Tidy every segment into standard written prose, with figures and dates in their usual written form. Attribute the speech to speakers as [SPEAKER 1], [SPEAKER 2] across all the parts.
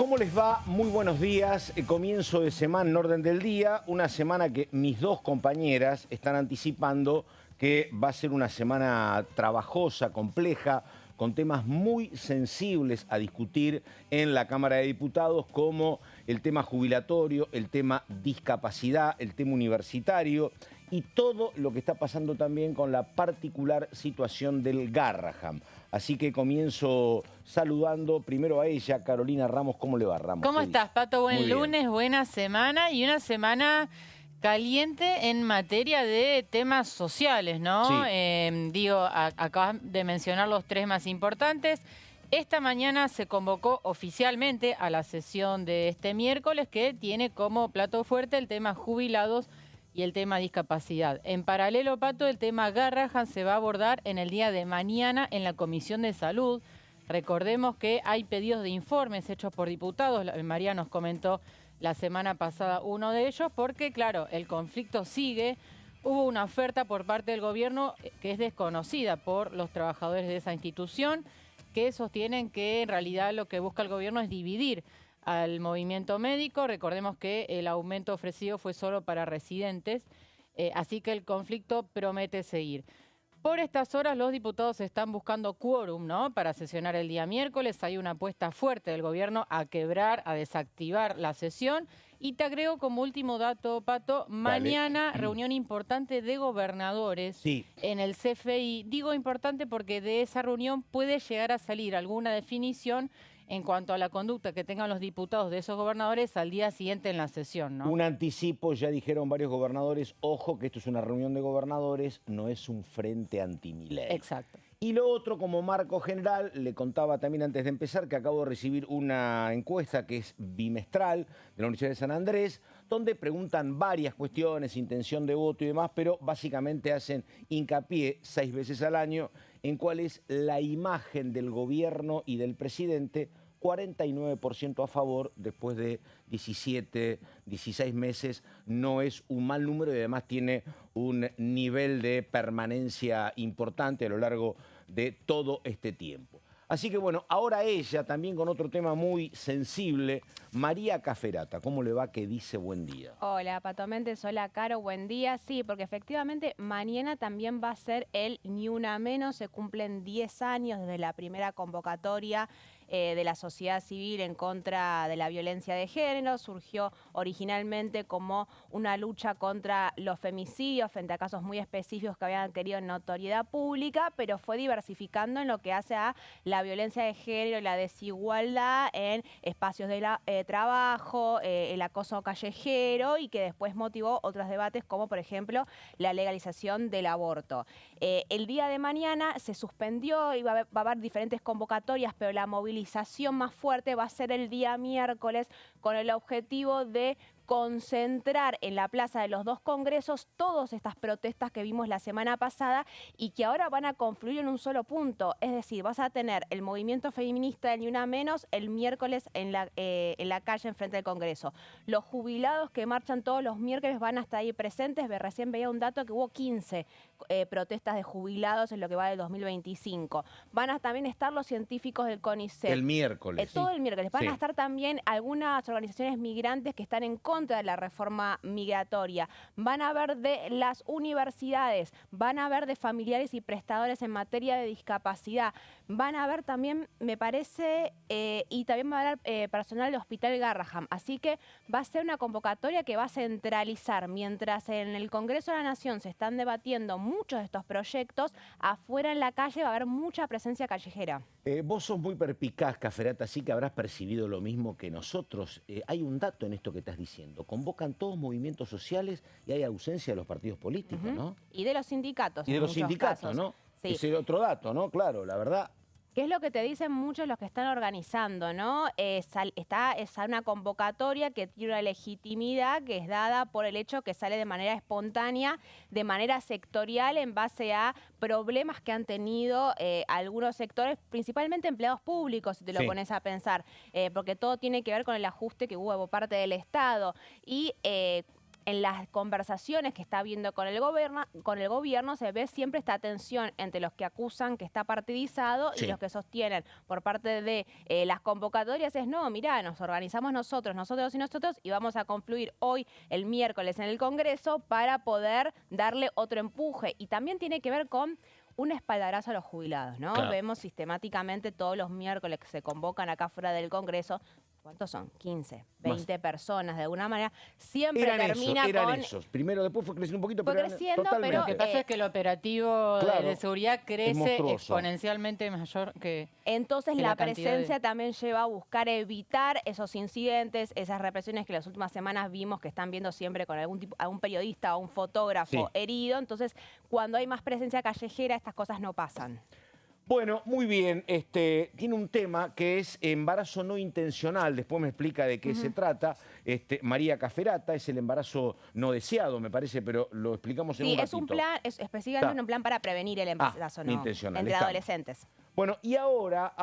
[SPEAKER 1] ¿Cómo les va? Muy buenos días. Comienzo de semana en orden del día. Una semana que mis dos compañeras están anticipando que va a ser una semana trabajosa, compleja, con temas muy sensibles a discutir en la Cámara de Diputados, como el tema jubilatorio, el tema discapacidad, el tema universitario y todo lo que está pasando también con la particular situación del Garraham. Así que comienzo saludando primero a ella, Carolina Ramos. ¿Cómo le va, Ramos?
[SPEAKER 2] ¿Cómo estás, Pato? Buen
[SPEAKER 1] Muy
[SPEAKER 2] lunes,
[SPEAKER 1] bien.
[SPEAKER 2] buena semana y una semana caliente en materia de temas sociales, ¿no?
[SPEAKER 1] Sí.
[SPEAKER 2] Acabas de mencionar los tres más importantes. Esta mañana se convocó oficialmente a la sesión de este miércoles, que tiene como plato fuerte el tema jubilados y el tema discapacidad. En paralelo, Pato, el tema Garraham se va a abordar en el día de mañana en la Comisión de Salud. Recordemos que hay pedidos de informes hechos por diputados. María nos comentó la semana pasada uno de ellos, porque, claro, el conflicto sigue. Hubo una oferta por parte del gobierno que es desconocida por los trabajadores de esa institución, que sostienen que en realidad lo que busca el gobierno es dividir al movimiento médico. Recordemos que el aumento ofrecido fue solo para residentes, así que el conflicto promete seguir. Por estas horas los diputados están buscando quórum, ¿no?, para sesionar el día miércoles. Hay una apuesta fuerte del gobierno a quebrar, a desactivar la sesión. Y te agrego como último dato, Pato, mañana reunión importante de gobernadores
[SPEAKER 1] Sí.
[SPEAKER 2] en el CFI. Digo importante porque de esa reunión puede llegar a salir alguna definición en cuanto a la conducta que tengan los diputados de esos gobernadores al día siguiente en la sesión, ¿no?
[SPEAKER 1] Un anticipo, ya dijeron varios gobernadores, ojo que esto es una reunión de gobernadores, no es un frente anti-Milei.
[SPEAKER 2] Exacto.
[SPEAKER 1] Y lo otro, como marco general, le contaba también antes de empezar que acabo de recibir una encuesta que es bimestral de la Universidad de San Andrés, donde preguntan varias cuestiones, intención de voto y demás, pero básicamente hacen hincapié 6 veces al año en cuál es la imagen del gobierno y del presidente. 49% a favor después de 17, 16 meses. No es un mal número y además tiene un nivel de permanencia importante a lo largo de todo este tiempo. Así que bueno, ahora ella también con otro tema muy sensible, María Caferata. ¿Cómo le va? ¿Qué dice? Buen día.
[SPEAKER 3] Hola, Pato Méndez, hola, Caro, buen día. Sí, porque efectivamente mañana también va a ser el Ni Una Menos. Se cumplen 10 años desde la primera convocatoria de la sociedad civil en contra de la violencia de género. Surgió originalmente como una lucha contra los femicidios frente a casos muy específicos que habían adquirido notoriedad pública, pero fue diversificando en lo que hace a la violencia de género y la desigualdad en espacios de trabajo, el acoso callejero, y que después motivó otros debates como, por ejemplo, la legalización del aborto. El día de mañana se suspendió y va a haber diferentes convocatorias, pero la movilización más fuerte va a ser el día miércoles, con el objetivo de concentrar en la plaza de los dos congresos todas estas protestas que vimos la semana pasada y que ahora van a confluir en un solo punto. Es decir, vas a tener el movimiento feminista de Ni Una Menos el miércoles en la calle enfrente del Congreso. Los jubilados que marchan todos los miércoles van a estar ahí presentes. Recién veía un dato que hubo 15 protestas de jubilados en lo que va del 2025. Van a también estar los científicos del CONICET.
[SPEAKER 1] El miércoles.
[SPEAKER 3] Todo el miércoles. Van
[SPEAKER 1] Sí.
[SPEAKER 3] a estar también algunas organizaciones migrantes que están en contra de la reforma migratoria. Van a haber de las universidades, van a haber de familiares y prestadores en materia de discapacidad. Van a haber también, me parece, y también va a haber personal del Hospital Garraham. Así que va a ser una convocatoria que va a centralizar. Mientras en el Congreso de la Nación se están debatiendo muchos de estos proyectos, afuera en la calle va a haber mucha presencia callejera.
[SPEAKER 1] Vos sos muy perspicaz, Caferata, así que habrás percibido lo mismo que nosotros. Hay un dato en esto que estás diciendo. Convocan todos movimientos sociales y hay ausencia de los partidos políticos, ¿no?
[SPEAKER 3] Y de los sindicatos.
[SPEAKER 1] Y de
[SPEAKER 3] en
[SPEAKER 1] los
[SPEAKER 3] muchos
[SPEAKER 1] sindicatos,
[SPEAKER 3] casos.
[SPEAKER 1] ¿no?
[SPEAKER 3] Sí.
[SPEAKER 1] Ese es otro dato, ¿no? Claro, la verdad.
[SPEAKER 3] ¿Qué es lo que te dicen muchos los que están organizando, no? Es una convocatoria que tiene una legitimidad que es dada por el hecho que sale de manera espontánea, de manera sectorial, en base a problemas que han tenido algunos sectores, principalmente empleados públicos, si te lo
[SPEAKER 1] Sí.
[SPEAKER 3] pones a pensar, porque todo tiene que ver con el ajuste que hubo por parte del Estado. Y en las conversaciones que está habiendo con el gobierno se ve siempre esta tensión entre los que acusan que está partidizado y los que sostienen por parte de las convocatorias es, no, mirá, nos organizamos nosotros y vamos a confluir hoy, el miércoles, en el Congreso para poder darle otro empuje. Y también tiene que ver con un espaldarazo a los jubilados, ¿no?
[SPEAKER 1] Claro.
[SPEAKER 3] Vemos sistemáticamente todos los miércoles que se convocan acá fuera del Congreso. ¿Cuántos son? 15, 20 personas, de alguna manera. Siempre termina
[SPEAKER 1] eran esos. Primero, después fue creciendo un poquito,
[SPEAKER 3] fue
[SPEAKER 1] pero
[SPEAKER 3] creciendo,
[SPEAKER 1] totalmente.
[SPEAKER 3] pero
[SPEAKER 2] Lo que pasa es que el operativo de seguridad crece exponencialmente mayor que
[SPEAKER 3] entonces la
[SPEAKER 2] cantidad
[SPEAKER 3] presencia también lleva a buscar evitar esos incidentes, esas represiones que las últimas semanas vimos que están viendo siempre con algún periodista o un fotógrafo herido. Entonces, cuando hay más presencia callejera, estas cosas no pasan.
[SPEAKER 1] Bueno, muy bien. Tiene un tema que es embarazo no intencional. Después me explica de qué se trata. María Caferata, es el embarazo no deseado, me parece, pero lo explicamos en un ratito.
[SPEAKER 3] Sí, es un plan, es específicamente un plan para prevenir el embarazo no
[SPEAKER 1] intencional
[SPEAKER 3] entre adolescentes.
[SPEAKER 1] Bueno, y ahora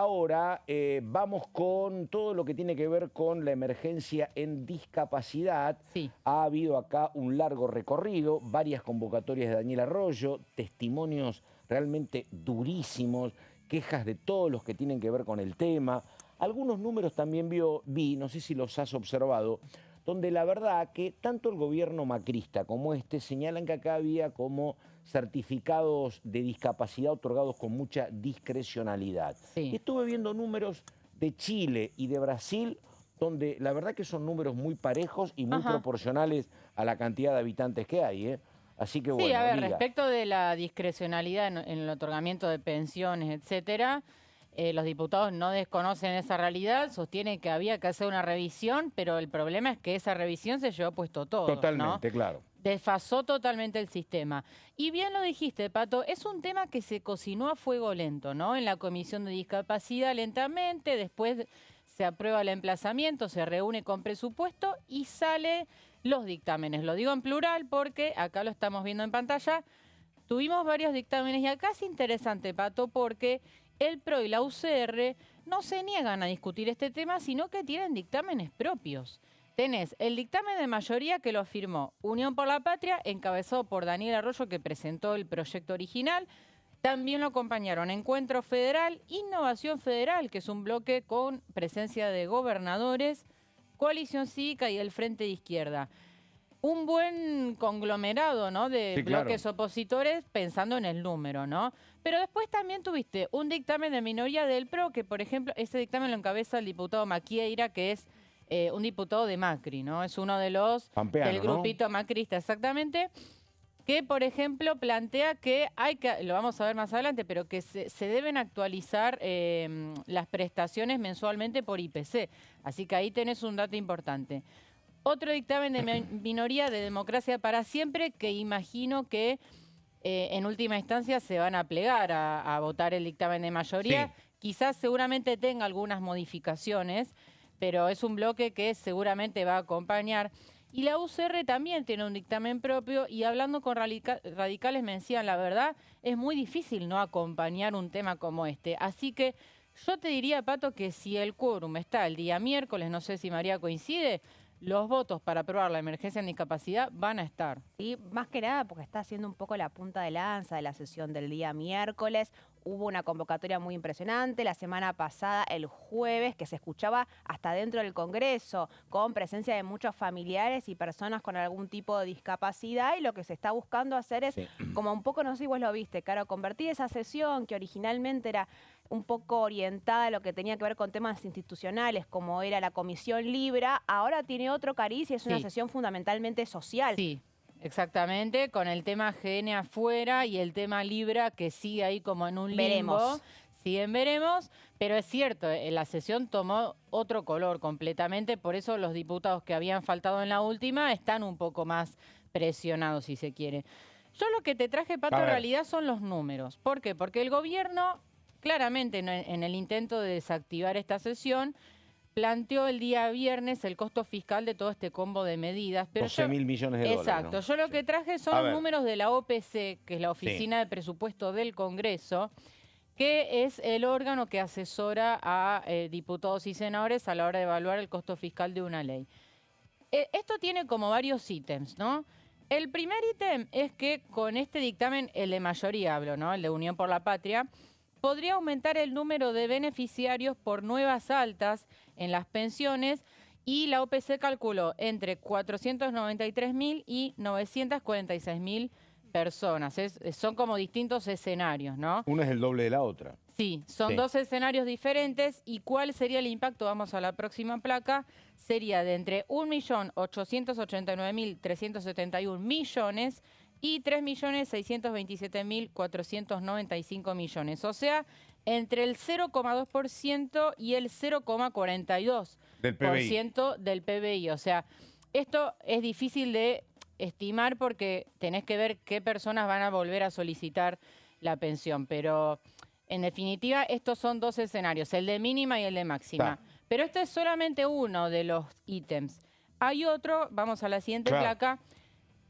[SPEAKER 1] vamos con todo lo que tiene que ver con la emergencia en discapacidad.
[SPEAKER 2] Sí.
[SPEAKER 1] Ha habido acá un largo recorrido, varias convocatorias de Daniel Arroyo, testimonios realmente durísimos, quejas de todos los que tienen que ver con el tema. Algunos números también vi, no sé si los has observado, donde la verdad que tanto el gobierno macrista como señalan que acá había como certificados de discapacidad otorgados con mucha discrecionalidad.
[SPEAKER 2] Sí.
[SPEAKER 1] Estuve viendo números de Chile y de Brasil, donde la verdad que son números muy parejos y muy proporcionales a la cantidad de habitantes que hay, ¿eh? Así que bueno,
[SPEAKER 2] sí, a ver, respecto de la discrecionalidad en el otorgamiento de pensiones, etcétera, los diputados no desconocen esa realidad, sostienen que había que hacer una revisión, pero el problema es que esa revisión se llevó puesto todo.
[SPEAKER 1] Totalmente,
[SPEAKER 2] ¿no?
[SPEAKER 1] claro.
[SPEAKER 2] Desfasó totalmente el sistema. Y bien lo dijiste, Pato, es un tema que se cocinó a fuego lento, ¿no? En la Comisión de Discapacidad lentamente, después se aprueba el emplazamiento, se reúne con presupuesto y sale los dictámenes. Lo digo en plural porque acá lo estamos viendo en pantalla. Tuvimos varios dictámenes y acá es interesante, Pato, porque el PRO y la UCR no se niegan a discutir este tema, sino que tienen dictámenes propios. Tenés el dictamen de mayoría que lo firmó Unión por la Patria, encabezado por Daniel Arroyo, que presentó el proyecto original. También lo acompañaron Encuentro Federal, Innovación Federal, que es un bloque con presencia de gobernadores, Coalición Cívica y el Frente de Izquierda. Un buen conglomerado, ¿no?, de bloques opositores pensando en el número, ¿no? Pero después también tuviste un dictamen de minoría del PRO, que por ejemplo, ese dictamen lo encabeza el diputado Maquieira, que es un diputado de Macri, ¿no? Es uno de los
[SPEAKER 1] Pampeano,
[SPEAKER 2] del grupito macrista, exactamente, que por ejemplo plantea que hay que, lo vamos a ver más adelante, pero que se deben actualizar las prestaciones mensualmente por IPC. Así que ahí tenés un dato importante. Otro dictamen de minoría de Democracia para Siempre, que imagino que en última instancia se van a plegar a votar el dictamen de mayoría. Sí. Quizás seguramente tenga algunas modificaciones, pero es un bloque que seguramente va a acompañar. Y la UCR también tiene un dictamen propio y hablando con radicales me decían, la verdad, es muy difícil no acompañar un tema como este. Así que yo te diría, Pato, que si el quórum está el día miércoles, no sé si María coincide, los votos para aprobar la emergencia en discapacidad van a estar.
[SPEAKER 3] Y más que nada porque está haciendo un poco la punta de lanza de la sesión del día miércoles. Hubo una convocatoria muy impresionante la semana pasada, el jueves, que se escuchaba hasta dentro del Congreso, con presencia de muchos familiares y personas con algún tipo de discapacidad. Y lo que se está buscando hacer es, como un poco, no sé si vos lo viste, Caro, convertir esa sesión que originalmente era un poco orientada a lo que tenía que ver con temas institucionales, como era la Comisión Libra, ahora tiene otro cariz y es una sesión fundamentalmente social.
[SPEAKER 2] Sí. Exactamente, con el tema GN afuera y el tema Libra que sigue ahí como en un limbo.
[SPEAKER 3] Veremos.
[SPEAKER 2] Siguen veremos, pero es cierto, la sesión tomó otro color completamente, por eso los diputados que habían faltado en la última están un poco más presionados, si se quiere. Yo lo que te traje, Pato, en realidad son los números. ¿Por qué? Porque el gobierno, claramente en el intento de desactivar esta sesión, planteó el día viernes el costo fiscal de todo este combo de medidas.
[SPEAKER 1] 12.000 millones de dólares.
[SPEAKER 2] Exacto. Yo lo que traje son los números de la OPC, que es la Oficina de Presupuesto del Congreso, que es el órgano que asesora a diputados y senadores a la hora de evaluar el costo fiscal de una ley. Esto tiene como varios ítems, ¿no? El primer ítem es que con este dictamen, el de mayoría hablo, ¿no? El de Unión por la Patria, podría aumentar el número de beneficiarios por nuevas altas en las pensiones y la OPC calculó entre 493.000 y 946.000 personas. Son como distintos escenarios, ¿no?
[SPEAKER 1] Uno es el doble de la otra.
[SPEAKER 2] Sí, son
[SPEAKER 1] Sí.
[SPEAKER 2] dos escenarios diferentes. ¿Y cuál sería el impacto? Vamos a la próxima placa. Sería de entre 1.889.371 millones y 3.627.495 millones. O sea, entre el 0,2% y el 0,42% del PBI. O sea, esto es difícil de estimar porque tenés que ver qué personas van a volver a solicitar la pensión. Pero, en definitiva, estos son dos escenarios, el de mínima y el de máxima. Pero este es solamente uno de los ítems. Hay otro, vamos a la siguiente placa,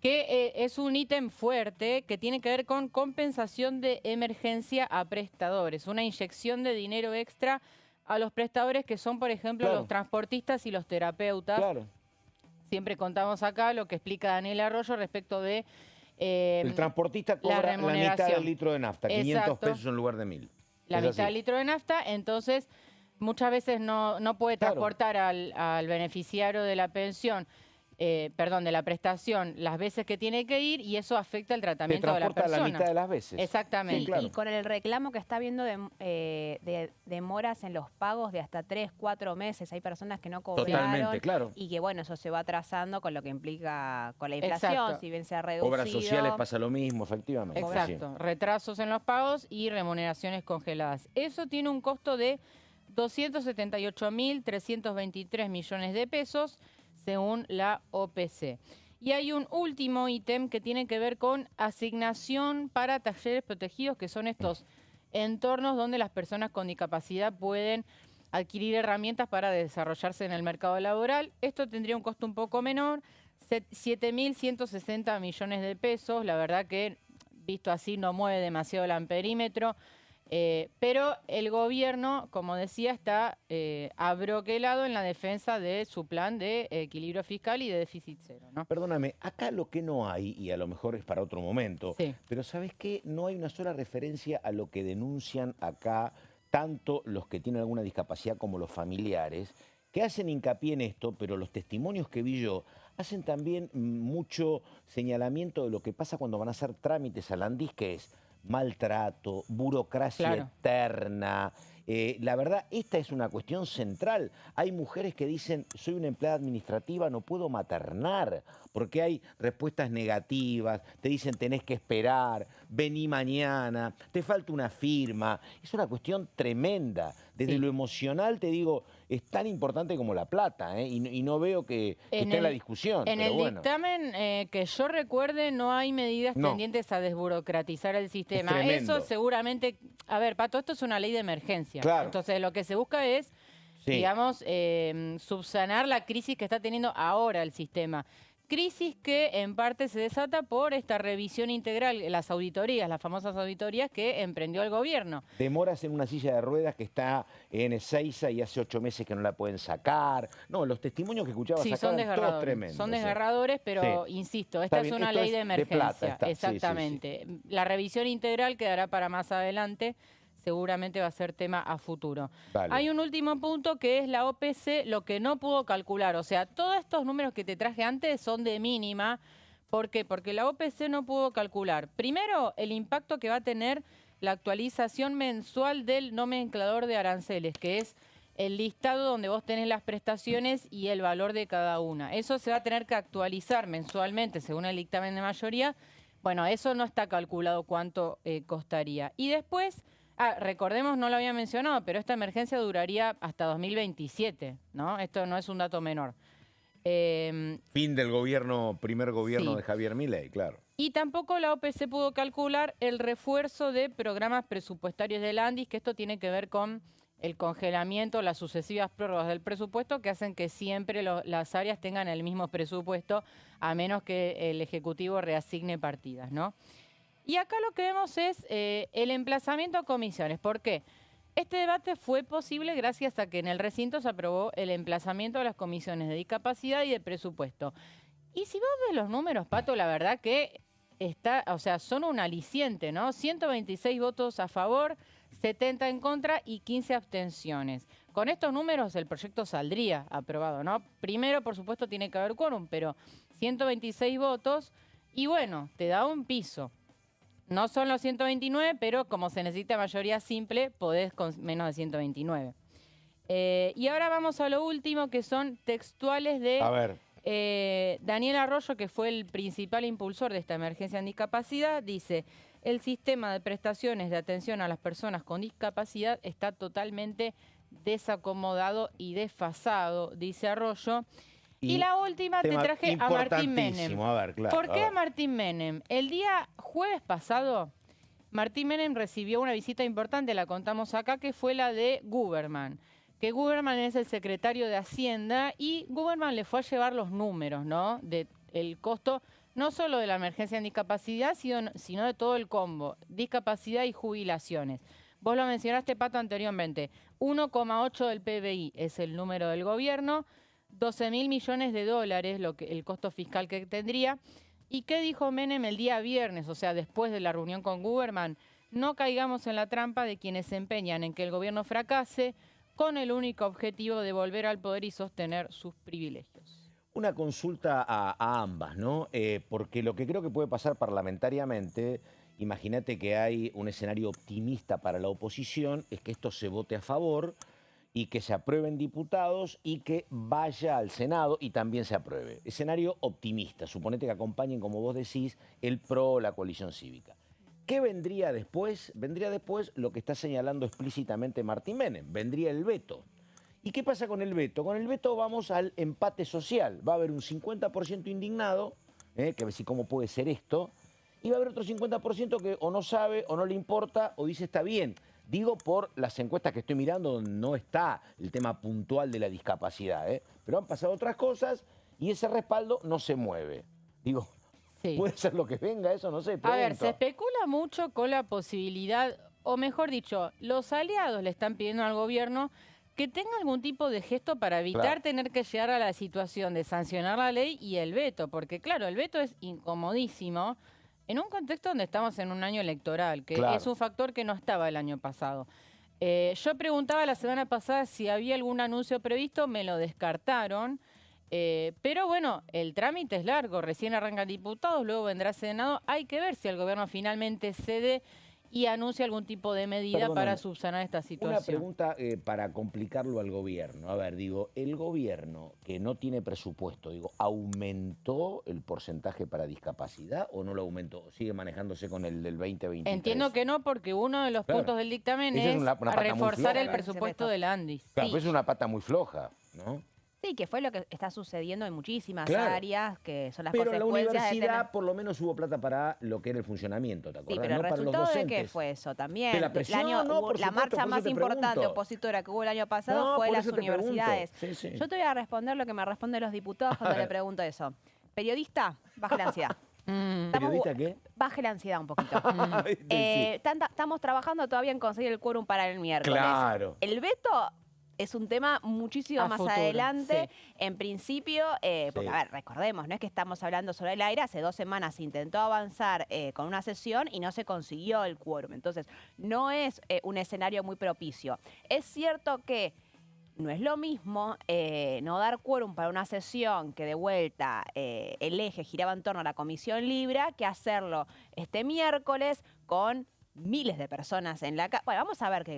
[SPEAKER 2] que es un ítem fuerte que tiene que ver con compensación de emergencia a prestadores, una inyección de dinero extra a los prestadores que son, por ejemplo, los transportistas y los terapeutas. Siempre contamos acá lo que explica Daniel Arroyo respecto de
[SPEAKER 1] el transportista cobra la mitad del litro de nafta, 500 pesos en lugar de 1.000.
[SPEAKER 2] La mitad del litro de nafta, entonces muchas veces no puede transportar al beneficiario de la pensión, perdón, de la prestación las veces que tiene que ir y eso afecta el tratamiento de la persona.
[SPEAKER 1] La mitad de las veces.
[SPEAKER 2] Exactamente.
[SPEAKER 3] Sí, claro. Y con el reclamo que está habiendo de demoras en los pagos de hasta 3, 4 meses, hay personas que no cobraron y que bueno, eso se va atrasando con lo que implica con la inflación, si bien se ha reducido.
[SPEAKER 1] Obras sociales pasa lo mismo, efectivamente.
[SPEAKER 2] Exacto, retrasos en los pagos y remuneraciones congeladas. Eso tiene un costo de 278.323 millones de pesos, según la OPC. Y hay un último ítem que tiene que ver con asignación para talleres protegidos, que son estos entornos donde las personas con discapacidad pueden adquirir herramientas para desarrollarse en el mercado laboral. Esto tendría un costo un poco menor, 7.160 millones de pesos. La verdad que, visto así, no mueve demasiado el amperímetro. Pero el gobierno, como decía, está abroquelado en la defensa de su plan de equilibrio fiscal y de déficit cero, ¿no?
[SPEAKER 1] Perdóname, acá lo que no hay, y a lo mejor es para otro momento, pero ¿sabes qué? No hay una sola referencia a lo que denuncian acá tanto los que tienen alguna discapacidad como los familiares, que hacen hincapié en esto, pero los testimonios que vi yo hacen también mucho señalamiento de lo que pasa cuando van a hacer trámites al ANDIS, que es maltrato, burocracia eterna. La verdad, esta es una cuestión central. Hay mujeres que dicen, soy una empleada administrativa, no puedo maternar, porque hay respuestas negativas, te dicen tenés que esperar, vení mañana, te falta una firma. Es una cuestión tremenda. Desde lo emocional, te digo, es tan importante como la plata, y no veo que esté en la discusión.
[SPEAKER 2] En el dictamen que yo recuerde, no hay medidas tendientes a desburocratizar el sistema. Eso seguramente, a ver, Pato, esto es una ley de emergencia. Entonces lo que se busca es, digamos, subsanar la crisis que está teniendo ahora el sistema. Crisis que en parte se desata por esta revisión integral, las auditorías, las famosas auditorías que emprendió el gobierno.
[SPEAKER 1] Demoras en una silla de ruedas que está en Ezeiza y hace 8 meses que no la pueden sacar. No, los testimonios que escuchabas acá
[SPEAKER 2] son
[SPEAKER 1] eran todos tremendos.
[SPEAKER 2] Son desgarradores, pero insisto, esta es una ley de emergencia. Exactamente. La revisión integral quedará para más adelante. Seguramente va a ser tema a futuro. Hay un último punto que es la OPC, lo que no pudo calcular. O sea, todos estos números que te traje antes son de mínima. ¿Por qué? Porque la OPC no pudo calcular. Primero, el impacto que va a tener la actualización mensual del nomenclador de aranceles, que es el listado donde vos tenés las prestaciones y el valor de cada una. Eso se va a tener que actualizar mensualmente, según el dictamen de mayoría. Bueno, eso no está calculado cuánto costaría. Y después... recordemos, no lo había mencionado, pero esta emergencia duraría hasta 2027, ¿no? Esto no es un dato menor.
[SPEAKER 1] Fin del gobierno, primer gobierno de Javier Milei, claro.
[SPEAKER 2] Y tampoco la OPC pudo calcular el refuerzo de programas presupuestarios del ANDIS, que esto tiene que ver con el congelamiento, las sucesivas prórrogas del presupuesto que hacen que siempre las áreas tengan el mismo presupuesto, a menos que el Ejecutivo reasigne partidas, ¿no? Y acá lo que vemos es el emplazamiento a comisiones. ¿Por qué? Este debate fue posible gracias a que en el recinto se aprobó el emplazamiento de las comisiones de discapacidad y de presupuesto. Y si vos ves los números, Pato, la verdad que son un aliciente, ¿no? 126 votos a favor, 70 en contra y 15 abstenciones. Con estos números el proyecto saldría aprobado, ¿no? Primero, por supuesto, tiene que haber quórum, pero 126 votos y bueno, te da un piso. No son los 129, pero como se necesita mayoría simple, podés con menos de 129. Y ahora vamos a lo último, que son textuales de
[SPEAKER 1] A ver.
[SPEAKER 2] Daniel Arroyo, que fue el principal impulsor de esta emergencia en discapacidad. Dice: el sistema de prestaciones de atención a las personas con discapacidad está totalmente desacomodado y desfasado, dice Arroyo. Y la última te traje a Martín Menem.
[SPEAKER 1] A ver, claro,
[SPEAKER 2] ¿Por qué a Martín Menem? El día jueves pasado, Martín Menem recibió una visita importante, la contamos acá, que fue la de Guberman. Que Guberman es el secretario de Hacienda y Guberman le fue a llevar los números, ¿no? El costo, no solo de la emergencia en discapacidad, sino de todo el combo, discapacidad y jubilaciones. Vos lo mencionaste, Pato, anteriormente. 1,8 del PBI es el número del gobierno, 12.000 millones de dólares, el costo fiscal que tendría. ¿Y qué dijo Menem el día viernes? O sea, después de la reunión con Guberman: no caigamos en la trampa de quienes se empeñan en que el gobierno fracase con el único objetivo de volver al poder y sostener sus privilegios.
[SPEAKER 1] Una consulta a ambas, ¿no? Porque lo que creo que puede pasar parlamentariamente, imagínate que hay un escenario optimista para la oposición, es que esto se vote a favor y que se aprueben diputados y que vaya al Senado y también se apruebe. Escenario optimista, suponete que acompañen, como vos decís, el PRO o la coalición cívica. ¿Qué vendría después? Vendría después lo que está señalando explícitamente Martín Menem, vendría el veto. ¿Y qué pasa con el veto? Con el veto vamos al empate social. Va a haber un 50% indignado, que a ver si cómo puede ser esto, y va a haber otro 50% que o no sabe, o no le importa, o dice está bien. Digo por las encuestas que estoy mirando, donde no está el tema puntual de la discapacidad, pero han pasado otras cosas y ese respaldo no se mueve. Digo,
[SPEAKER 2] sí.
[SPEAKER 1] ¿Puede ser lo que venga eso? No sé, pregunto.
[SPEAKER 2] A ver, se especula mucho con la posibilidad, o mejor dicho, los aliados le están pidiendo al gobierno que tenga algún tipo de gesto para evitar tener que llegar a la situación de sancionar la ley y el veto, porque claro, el veto es incomodísimo en un contexto donde estamos en un año electoral, que es un factor que no estaba el año pasado. Yo preguntaba la semana pasada si había algún anuncio previsto, me lo descartaron. Pero bueno, el trámite es largo, recién arrancan diputados, luego vendrá Senado. Hay que ver si el gobierno finalmente cede y anuncia algún tipo de medida para subsanar esta situación.
[SPEAKER 1] Una pregunta para complicarlo al gobierno. A ver, digo, el gobierno que no tiene presupuesto, digo, ¿aumentó el porcentaje para discapacidad o no lo aumentó? ¿Sigue manejándose con el del 2023?
[SPEAKER 2] Entiendo que no, porque uno de los puntos del dictamen es
[SPEAKER 1] una
[SPEAKER 2] reforzar el presupuesto del ANDIS.
[SPEAKER 1] Claro, pues es una pata muy floja, ¿no?
[SPEAKER 3] Sí, que fue lo que está sucediendo en muchísimas áreas, que son las
[SPEAKER 1] consecuencias. Pero en la universidad por lo menos hubo plata para lo que era el funcionamiento, ¿te acordás?
[SPEAKER 3] Sí, pero el resultado de qué fue eso también.
[SPEAKER 1] La presión,
[SPEAKER 3] la marcha más importante opositora que hubo el año pasado fue las universidades. Yo te voy a responder lo que me responden los diputados cuando le pregunto eso. Periodista, baje la ansiedad.
[SPEAKER 1] ¿Periodista qué?
[SPEAKER 3] Baje la ansiedad un poquito. Estamos trabajando todavía en conseguir el quórum para el miércoles.
[SPEAKER 1] Claro.
[SPEAKER 3] El veto es un tema muchísimo más adelante. Sí. En principio, porque a ver, recordemos, no es que estamos hablando sobre el aire, hace 2 semanas se intentó avanzar con una sesión y no se consiguió el quórum. Entonces, no es un escenario muy propicio. Es cierto que no es lo mismo no dar quórum para una sesión que de vuelta el eje giraba en torno a la Comisión Libra que hacerlo este miércoles con miles de personas en la calle. Bueno, vamos a ver qué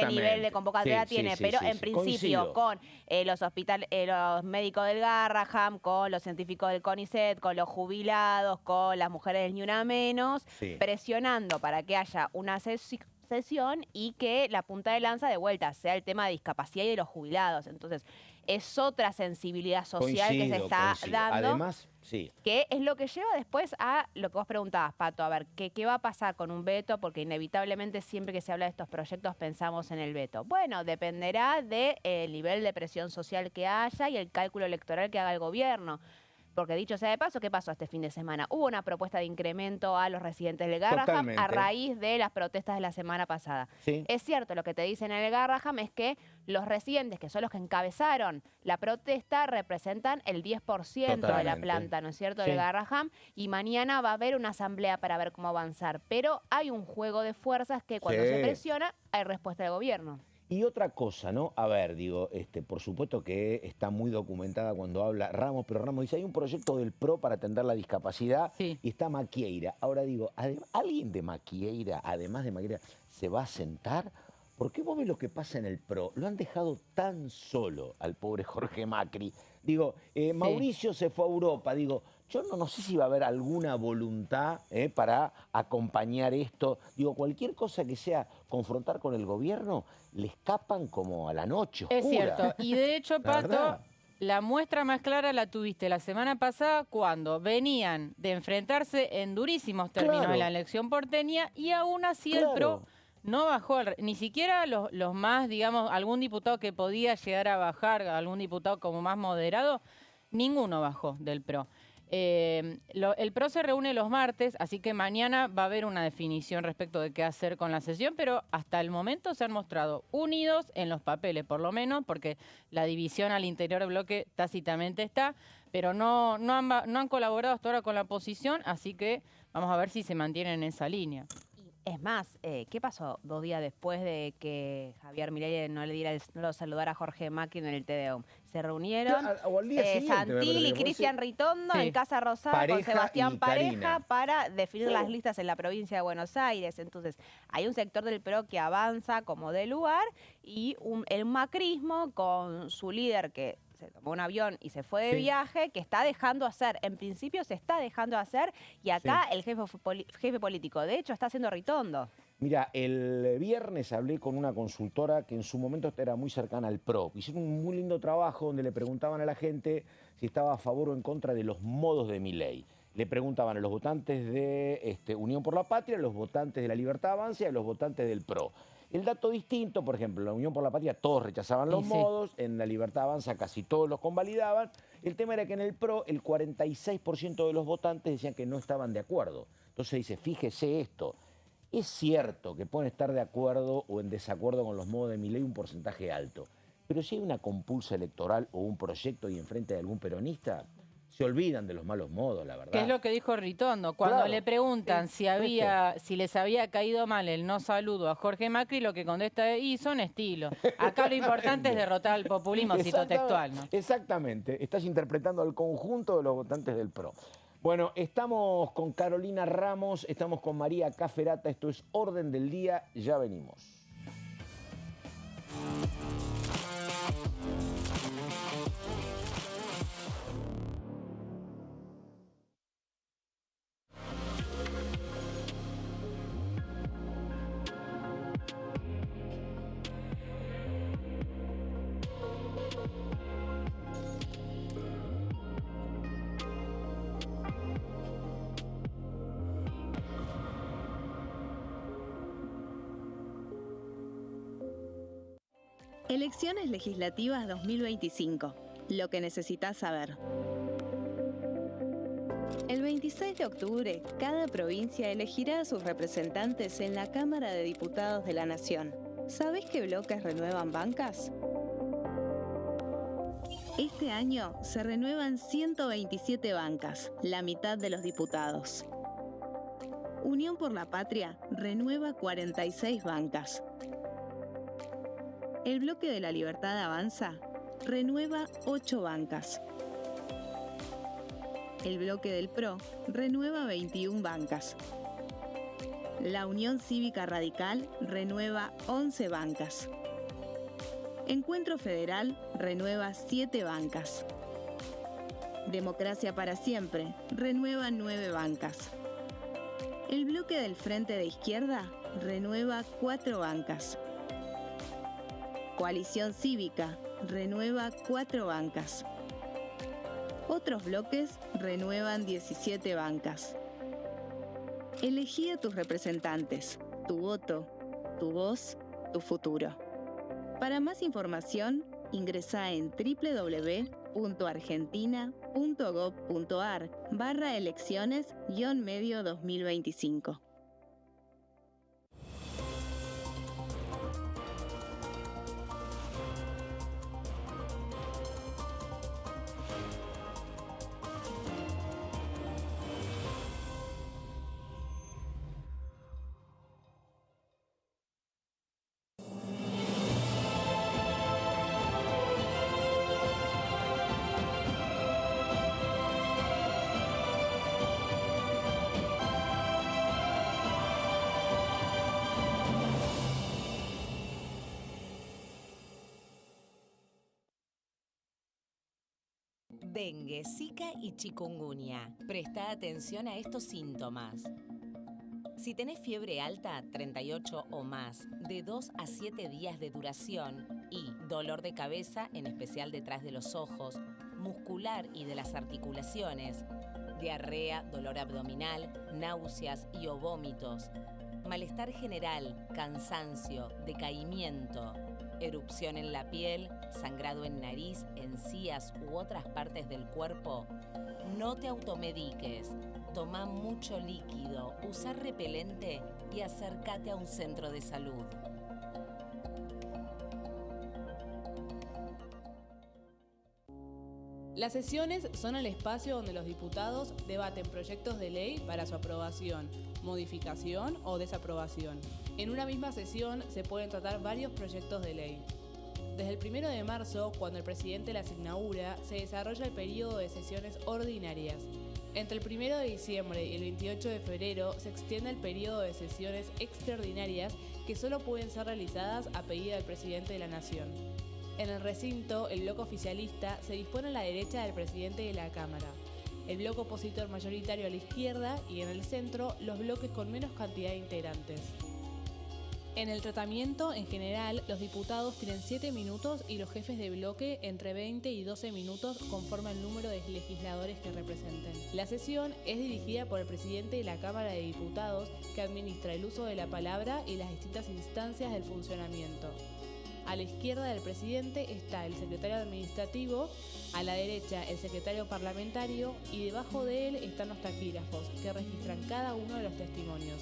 [SPEAKER 3] nivel de convocatoria tiene, pero en principio con los médicos del Garraham, con los científicos del CONICET, con los jubilados, con las mujeres del Ni Una Menos, presionando para que haya una sesión y que la punta de lanza de vuelta sea el tema de discapacidad y de los jubilados. Entonces, es otra sensibilidad social que se está dando.
[SPEAKER 1] Además,
[SPEAKER 3] que es lo que lleva después a lo que vos preguntabas, Pato, a ver, ¿qué va a pasar con un veto? Porque inevitablemente siempre que se habla de estos proyectos pensamos en el veto. Bueno, dependerá del nivel de presión social que haya y el cálculo electoral que haga el gobierno. Porque dicho sea de paso, ¿qué pasó este fin de semana? Hubo una propuesta de incremento a los residentes del Garraham
[SPEAKER 1] Totalmente.
[SPEAKER 3] a raíz de las protestas de la semana pasada.
[SPEAKER 1] Sí.
[SPEAKER 3] Es cierto, lo que te dicen en el Garraham es que los residentes, que son los que encabezaron la protesta, representan el 10% de la
[SPEAKER 1] Totalmente.
[SPEAKER 3] planta, ¿no es cierto?,
[SPEAKER 1] Sí.
[SPEAKER 3] del Garraham, y mañana va a haber una asamblea para ver cómo avanzar. Pero hay un juego de fuerzas que cuando
[SPEAKER 1] Sí.
[SPEAKER 3] se presiona, hay respuesta del gobierno.
[SPEAKER 1] Y otra cosa, ¿no? A ver, digo, por supuesto que está muy documentada cuando habla Ramos, pero Ramos dice, hay un proyecto del PRO para atender la discapacidad
[SPEAKER 2] Sí.
[SPEAKER 1] y está Maquieira. Ahora digo, ¿alguien de Maquieira, además de Maquieira, se va a sentar? Porque vos ves lo que pasa en el PRO. Lo han dejado tan solo al pobre Jorge Macri. Digo, Mauricio se fue a Europa. Digo, yo no sé si va a haber alguna voluntad para acompañar esto. Digo, cualquier cosa que sea confrontar con el gobierno, le escapan como a la noche oscura.
[SPEAKER 2] Es cierto. Y de hecho,
[SPEAKER 1] La
[SPEAKER 2] Pato,
[SPEAKER 1] verdad.
[SPEAKER 2] la muestra más clara la tuviste la semana pasada cuando venían de enfrentarse en durísimos términos
[SPEAKER 1] Claro.
[SPEAKER 2] en la elección porteña y aún así el PRO no bajó, ni siquiera los más, digamos, algún diputado que podía llegar a bajar, algún diputado como más moderado, ninguno bajó del PRO. El PRO se reúne los martes, así que mañana va a haber una definición respecto de qué hacer con la sesión, pero hasta el momento se han mostrado unidos en los papeles, por lo menos, porque la división al interior del bloque tácitamente está, pero no han colaborado hasta ahora con la oposición, así que vamos a ver si se mantienen en esa línea.
[SPEAKER 3] Es más, ¿qué pasó 2 días después de que Javier Milei no lo saludara a Jorge Macri en el TDOM? Se reunieron
[SPEAKER 1] O al día siguiente, me
[SPEAKER 3] Santilli y
[SPEAKER 1] parece.
[SPEAKER 3] Cristian Ritondo
[SPEAKER 2] Sí.
[SPEAKER 3] en Casa Rosada con
[SPEAKER 1] Pareja
[SPEAKER 3] Sebastián
[SPEAKER 1] y
[SPEAKER 3] Pareja
[SPEAKER 1] Karina.
[SPEAKER 3] para definir las listas en la provincia de Buenos Aires. Entonces, hay un sector del PRO que avanza como de lugar y el macrismo con su líder que se tomó un avión y se fue de
[SPEAKER 1] Sí.
[SPEAKER 3] viaje, que está dejando hacer. En principio se está dejando hacer y acá el jefe político, de hecho, está haciendo Ritondo.
[SPEAKER 1] Mira, el viernes hablé con una consultora que en su momento era muy cercana al PRO. Hicieron un muy lindo trabajo donde le preguntaban a la gente si estaba a favor o en contra de los modos de Milei. Le preguntaban a los votantes de Unión por la Patria, a los votantes de la Libertad Avanza y a los votantes del PRO. El dato distinto, por ejemplo, en la Unión por la Patria todos rechazaban los modos, en la Libertad Avanza casi todos los convalidaban. El tema era que en el PRO el 46% de los votantes decían que no estaban de acuerdo. Entonces dice, fíjese esto. Es cierto que pueden estar de acuerdo o en desacuerdo con los modos de Milei un porcentaje alto, pero si hay una compulsa electoral o un proyecto y enfrente de algún peronista, se olvidan de los malos modos, la verdad.
[SPEAKER 2] ¿Qué es lo que dijo Ritondo? Cuando
[SPEAKER 1] Claro.
[SPEAKER 2] le preguntan si les había caído mal el no saludo a Jorge Macri, lo que contesta es, y son estilos. Acá lo importante es derrotar al populismo, cito textual, ¿no?
[SPEAKER 1] Exactamente, estás interpretando al conjunto de los votantes del PRO. Bueno, estamos con Carolina Ramos, estamos con María Caferata, esto es Orden del Día, ya venimos.
[SPEAKER 4] Elecciones legislativas 2025. Lo que necesitas saber. El 26 de octubre, cada provincia elegirá a sus representantes en la Cámara de Diputados de la Nación. ¿Sabés qué bloques renuevan bancas? Este año se renuevan 127 bancas, la mitad de los diputados. Unión por la Patria renueva 46 bancas. El bloque de la Libertad Avanza renueva 8 bancas. El bloque del PRO renueva 21 bancas. La Unión Cívica Radical renueva 11 bancas. Encuentro Federal renueva 7 bancas. Democracia para Siempre renueva 9 bancas. El bloque del Frente de Izquierda renueva 4 bancas. Coalición Cívica renueva 4 bancas. Otros bloques renuevan 17 bancas. Elegí a tus representantes, tu voto, tu voz, tu futuro. Para más información, ingresá en www.elecciones.gov.ar. www.argentina.gov.ar/elecciones-medio 2025.
[SPEAKER 5] Dengue, Zika y chikungunya. Presta atención a estos síntomas. Si tenés fiebre alta, 38 o más, de 2 a 7 días de duración y dolor de cabeza, en especial detrás de los ojos, muscular y de las articulaciones, diarrea, dolor abdominal, náuseas y o vómitos, malestar general, cansancio, decaimiento, erupción en la piel, sangrado en nariz, encías u otras partes del cuerpo, no te automediques. Toma mucho líquido, usa repelente y acércate a un centro de salud.
[SPEAKER 6] Las sesiones son el espacio donde los diputados debaten proyectos de ley para su aprobación, modificación o desaprobación. En una misma sesión se pueden tratar varios proyectos de ley. Desde el 1 de marzo, cuando el presidente las inaugura, se desarrolla el periodo de sesiones ordinarias. Entre el 1 de diciembre y el 28 de febrero se extiende el periodo de sesiones extraordinarias que solo pueden ser realizadas a pedido del presidente de la Nación. En el recinto, el bloque oficialista se dispone a la derecha del presidente de la Cámara, el bloque opositor mayoritario a la izquierda y en el centro los bloques con menos cantidad de integrantes. En el tratamiento, en general, los diputados tienen 7 minutos y los jefes de bloque entre 20 y 12 minutos conforme al número de legisladores que representen. La sesión es dirigida por el presidente de la Cámara de Diputados, que administra el uso de la palabra y las distintas instancias del funcionamiento. A la izquierda del presidente está el secretario administrativo, a la derecha el secretario parlamentario y debajo de él están los taquígrafos, que registran cada uno de los testimonios.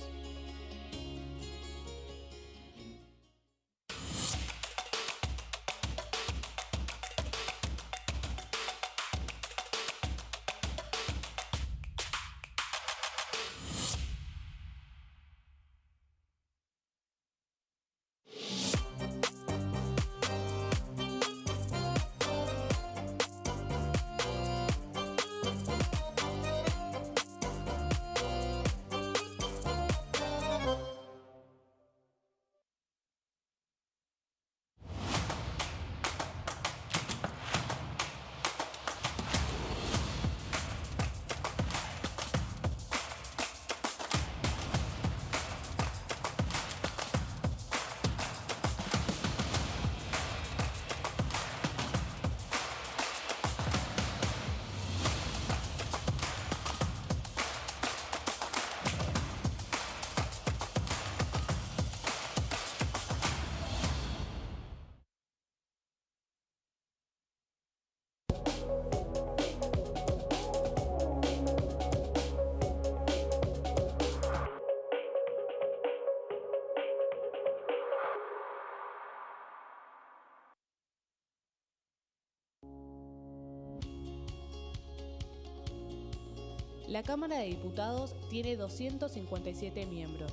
[SPEAKER 6] La Cámara de Diputados tiene 257 miembros.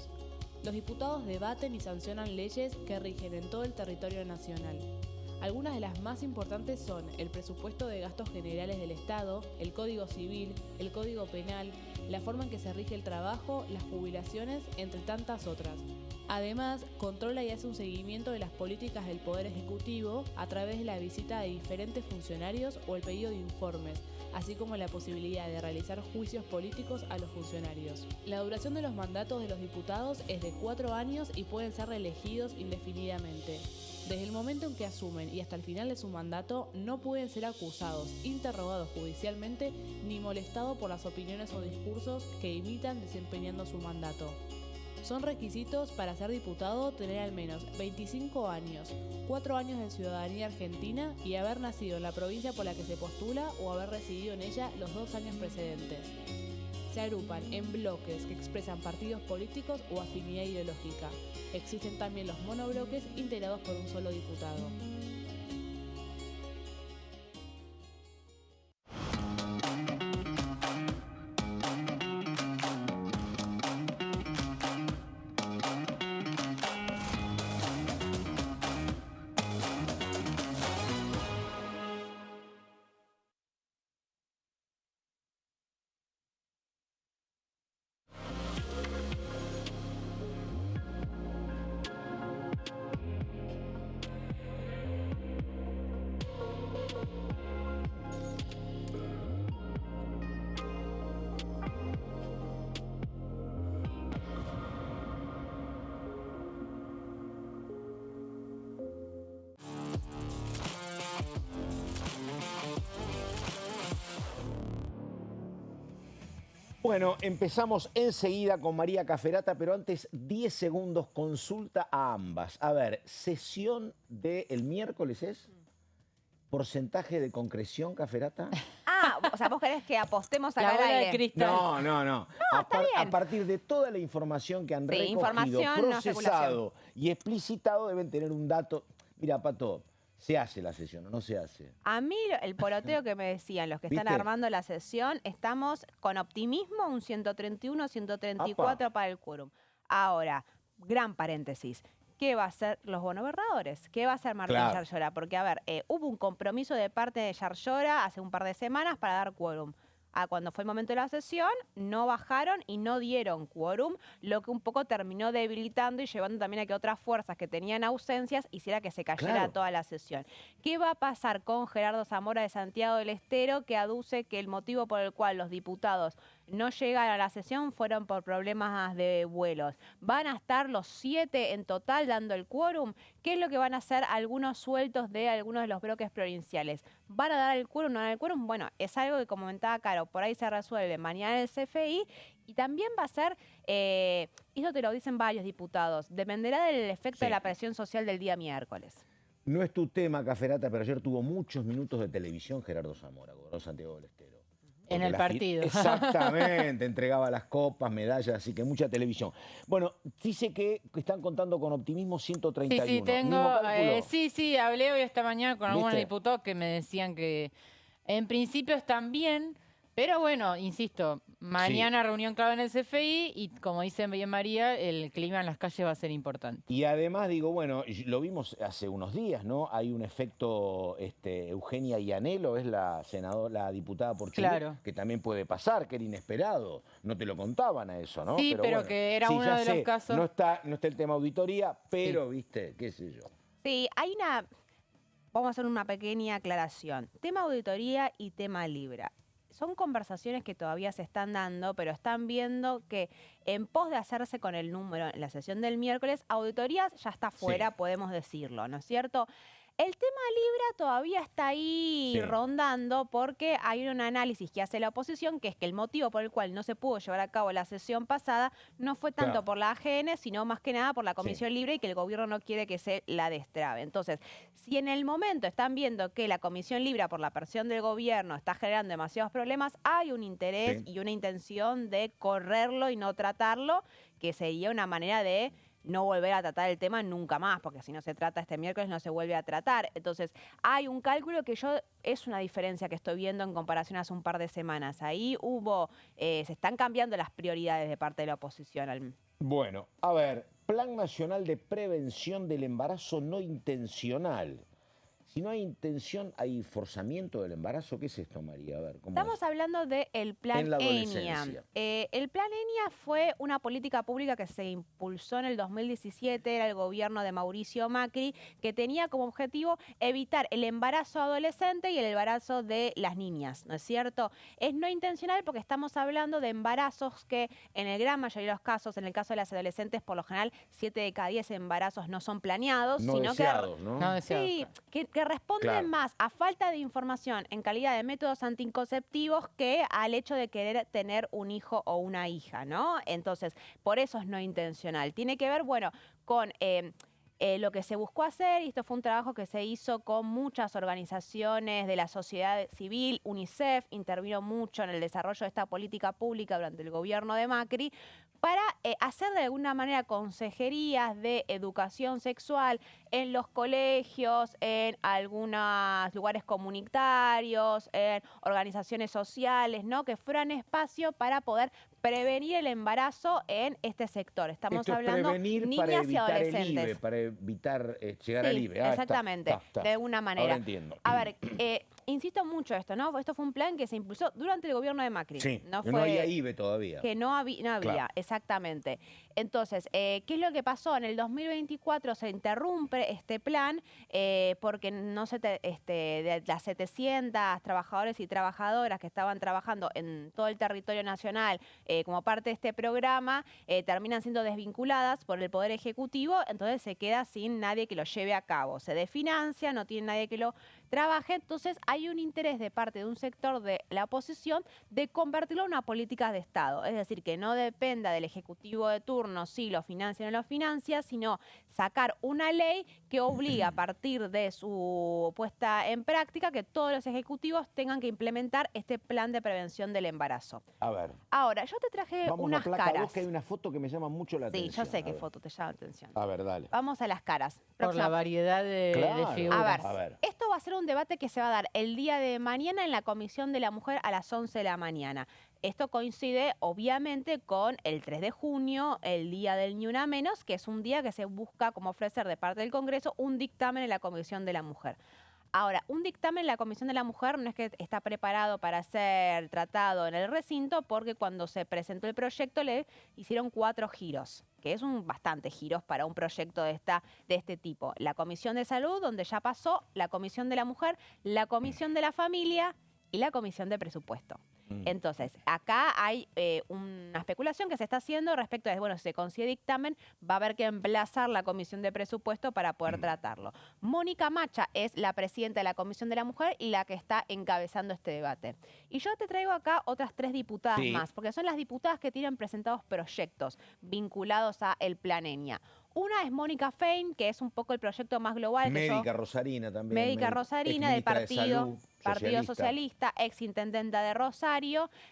[SPEAKER 6] Los diputados debaten y sancionan leyes que rigen en todo el territorio nacional. Algunas de las más importantes son el presupuesto de gastos generales del Estado, el Código Civil, el Código Penal, la forma en que se rige el trabajo, las jubilaciones, entre tantas otras. Además, controla y hace un seguimiento de las políticas del Poder Ejecutivo a través de la visita de diferentes funcionarios o el pedido de informes, así como la posibilidad de realizar juicios políticos a los funcionarios. La duración de los mandatos de los diputados es de 4 años y pueden ser reelegidos indefinidamente. Desde el momento en que asumen y hasta el final de su mandato, no pueden ser acusados, interrogados judicialmente, ni molestados por las opiniones o discursos que imitan desempeñando su mandato. Son requisitos para ser diputado tener al menos 25 años, 4 años de ciudadanía argentina y haber nacido en la provincia por la que se postula o haber residido en ella los 2 años precedentes. Se agrupan en bloques que expresan partidos políticos o afinidad ideológica. Existen también los monobloques integrados por un solo diputado.
[SPEAKER 1] Bueno, empezamos enseguida con María Caferata, pero antes 10 segundos, consulta a ambas. A ver, sesión del miércoles ¿es? ¿Porcentaje de concreción, Caferata?
[SPEAKER 3] Ah, o sea, vos querés que apostemos a
[SPEAKER 2] La
[SPEAKER 3] ganar
[SPEAKER 2] bola de
[SPEAKER 3] aire.
[SPEAKER 2] cristal.
[SPEAKER 1] No. A partir de toda la información que han recogido,
[SPEAKER 3] información, no
[SPEAKER 1] procesado y explicitado, deben tener un dato. Mira, Pato, ¿se hace la sesión o no se hace?
[SPEAKER 3] A mí el poroteo que me decían los que están
[SPEAKER 1] ¿Viste?
[SPEAKER 3] armando la sesión, estamos con optimismo, un 131, 134
[SPEAKER 1] Apa.
[SPEAKER 3] para el quórum. Ahora, gran paréntesis. ¿Qué va a hacer los bonogobernadores? ¿Qué va a hacer Martín
[SPEAKER 1] Claro.
[SPEAKER 3] Yarlora? Porque, a ver, hubo un compromiso de parte de Yarlora hace un par de semanas para dar quórum. Cuando fue el momento de la sesión, no bajaron y no dieron quórum, lo que un poco terminó debilitando y llevando también a que otras fuerzas que tenían ausencias hiciera que se cayera
[SPEAKER 1] Claro.
[SPEAKER 3] toda la sesión. ¿Qué va a pasar con Gerardo Zamora de Santiago del Estero, que aduce que el motivo por el cual los diputados no llegan a la sesión fueron por problemas de vuelos? ¿Van a estar los 7 en total dando el quórum? ¿Qué es lo que van a hacer algunos sueltos de algunos de los bloques provinciales? ¿Van a dar el quórum o no dar el quórum? Bueno, es algo que, como comentaba Caro, por ahí se resuelve mañana en el CFI y también va a ser, eso te lo dicen varios diputados, dependerá del efecto
[SPEAKER 1] Sí.
[SPEAKER 3] de la presión social del día miércoles.
[SPEAKER 1] No es tu tema, Caferata, pero ayer tuvo muchos minutos de televisión Gerardo Zamora, gobernador de Santiago del Estero.
[SPEAKER 2] En el partido.
[SPEAKER 1] Exactamente, entregaba las copas, medallas, así que mucha televisión. Bueno, dice que están contando con optimismo 131.
[SPEAKER 2] Sí, tengo.
[SPEAKER 1] ¿Mismo cálculo?
[SPEAKER 2] Sí, hablé hoy esta mañana con algunos
[SPEAKER 1] ¿Viste?
[SPEAKER 2] diputados que me decían que en principio están bien, pero bueno, insisto, mañana reunión clave en el CFI y como dice bien María, el clima en las calles va a ser importante.
[SPEAKER 1] Y además digo, bueno, lo vimos hace unos días, ¿no? Hay un efecto, Eugenia Ianelo es la senadora, la diputada por Chubut,
[SPEAKER 2] Claro.
[SPEAKER 1] que también puede pasar, que era inesperado. No te lo contaban a eso, ¿no?
[SPEAKER 2] Sí, pero
[SPEAKER 1] bueno,
[SPEAKER 2] que era
[SPEAKER 1] sí,
[SPEAKER 2] uno
[SPEAKER 1] ya
[SPEAKER 2] de los
[SPEAKER 1] sé,
[SPEAKER 2] casos.
[SPEAKER 1] No está el tema auditoría, pero, viste, qué sé yo.
[SPEAKER 3] Sí, hay una... Vamos a hacer una pequeña aclaración. Tema auditoría y tema Libra. Son conversaciones que todavía se están dando, pero están viendo que en pos de hacerse con el número en la sesión del miércoles, auditorías ya está fuera,
[SPEAKER 1] Sí.
[SPEAKER 3] podemos decirlo, ¿no es cierto? El tema Libra todavía está ahí
[SPEAKER 1] Sí.
[SPEAKER 3] rondando porque hay un análisis que hace la oposición, que es que el motivo por el cual no se pudo llevar a cabo la sesión pasada no fue tanto
[SPEAKER 1] Claro.
[SPEAKER 3] por la AGN, sino más que nada por la Comisión Libre y que el gobierno no quiere que se la destrabe. Entonces, si en el momento están viendo que la Comisión Libre, por la presión del gobierno, está generando demasiados problemas, hay un interés y una intención de correrlo y no tratarlo, que sería una manera de no volver a tratar el tema nunca más, porque si no se trata este miércoles no se vuelve a tratar. Entonces, hay un cálculo que es una diferencia que estoy viendo en comparación a hace un par de semanas. Ahí se están cambiando las prioridades de parte de la oposición.
[SPEAKER 1] Bueno, a ver, Plan Nacional de Prevención del Embarazo No Intencional. Si no hay intención, ¿hay forzamiento del embarazo? ¿Qué es esto, María? A ver, ¿cómo
[SPEAKER 3] Estamos
[SPEAKER 1] es?
[SPEAKER 3] hablando del Plan
[SPEAKER 1] En la
[SPEAKER 3] ENIA.
[SPEAKER 1] adolescencia.
[SPEAKER 3] El Plan ENIA fue una política pública que se impulsó en el 2017, era el gobierno de Mauricio Macri, que tenía como objetivo evitar el embarazo adolescente y el embarazo de las niñas, ¿no es cierto? Es no intencional porque estamos hablando de embarazos que en el gran mayoría de los casos, en el caso de las adolescentes, por lo general 7 de cada 10 embarazos no son planeados,
[SPEAKER 1] No
[SPEAKER 3] sino
[SPEAKER 1] deseados, ¿no?
[SPEAKER 2] No deseado.
[SPEAKER 3] Sí, que que responden más a falta de información en calidad de métodos anticonceptivos que al hecho de querer tener un hijo o una hija, ¿no? Entonces, por eso es no intencional. Tiene que ver, bueno, con lo que se buscó hacer, y esto fue un trabajo que se hizo con muchas organizaciones de la sociedad civil. UNICEF intervino mucho en el desarrollo de esta política pública durante el gobierno de Macri, para hacer de alguna manera consejerías de educación sexual en los colegios, en algunos lugares comunitarios, en organizaciones sociales, ¿no? Que fueran espacio para poder prevenir el embarazo en este sector. Estamos hablando de niñas y adolescentes.
[SPEAKER 1] Para evitar llegar al IVE.
[SPEAKER 3] Exactamente, de alguna manera.
[SPEAKER 1] Ahora entiendo.
[SPEAKER 3] A ver, insisto mucho esto, ¿no? Esto fue un plan que se impulsó durante el gobierno de Macri.
[SPEAKER 1] Sí,
[SPEAKER 3] no
[SPEAKER 1] había IVE todavía.
[SPEAKER 3] Que no había,
[SPEAKER 1] Claro.
[SPEAKER 3] exactamente. Entonces, ¿qué es lo que pasó? En el 2024 se interrumpe este plan porque no se de las 700 trabajadores y trabajadoras que estaban trabajando en todo el territorio nacional como parte de este programa, terminan siendo desvinculadas por el Poder Ejecutivo, entonces se queda sin nadie que lo lleve a cabo. Se desfinancia, no tiene nadie que lo trabaje, entonces hay un interés de parte de un sector de la oposición de convertirlo en una política de Estado, es decir, que no dependa del Ejecutivo de turno si lo financia o no lo financia, sino sacar una ley que obliga a partir de su puesta en práctica que todos los ejecutivos tengan que implementar este plan de prevención del embarazo.
[SPEAKER 1] A ver.
[SPEAKER 3] Ahora, yo te traje unas caras.
[SPEAKER 1] Vos, que hay una foto que me llama mucho la atención.
[SPEAKER 3] Sí, yo sé qué foto te llama la atención.
[SPEAKER 1] A ver, dale.
[SPEAKER 3] Vamos a las caras.
[SPEAKER 2] Por la variedad de figuras.
[SPEAKER 3] A ver, esto va a ser un debate que se va a dar el día de mañana en la Comisión de la Mujer a las 11 de la mañana. Esto coincide, obviamente, con el 3 de junio, el día del Ni Una Menos, que es un día que se busca como ofrecer de parte del Congreso un dictamen en la Comisión de la Mujer. Ahora, un dictamen en la Comisión de la Mujer no es que está preparado para ser tratado en el recinto, porque cuando se presentó el proyecto le hicieron 4 giros, que es bastante giros para un proyecto de este tipo. La Comisión de Salud, donde ya pasó, la Comisión de la Mujer, la Comisión de la Familia y la Comisión de Presupuesto. Entonces, acá hay una especulación que se está haciendo respecto a, bueno, si se consigue dictamen, va a haber que emplazar la Comisión de Presupuesto para poder tratarlo. Mónica Macha es la presidenta de la Comisión de la Mujer y la que está encabezando este debate. Y yo te traigo acá otras 3 diputadas más, porque son las diputadas que tienen presentados proyectos vinculados a el Plan Enya. Una es Mónica Fein, que es un poco el proyecto más global.
[SPEAKER 1] Médica rosarina también.
[SPEAKER 3] Médica rosarina del Partido Socialista, exintendenta de Rosario,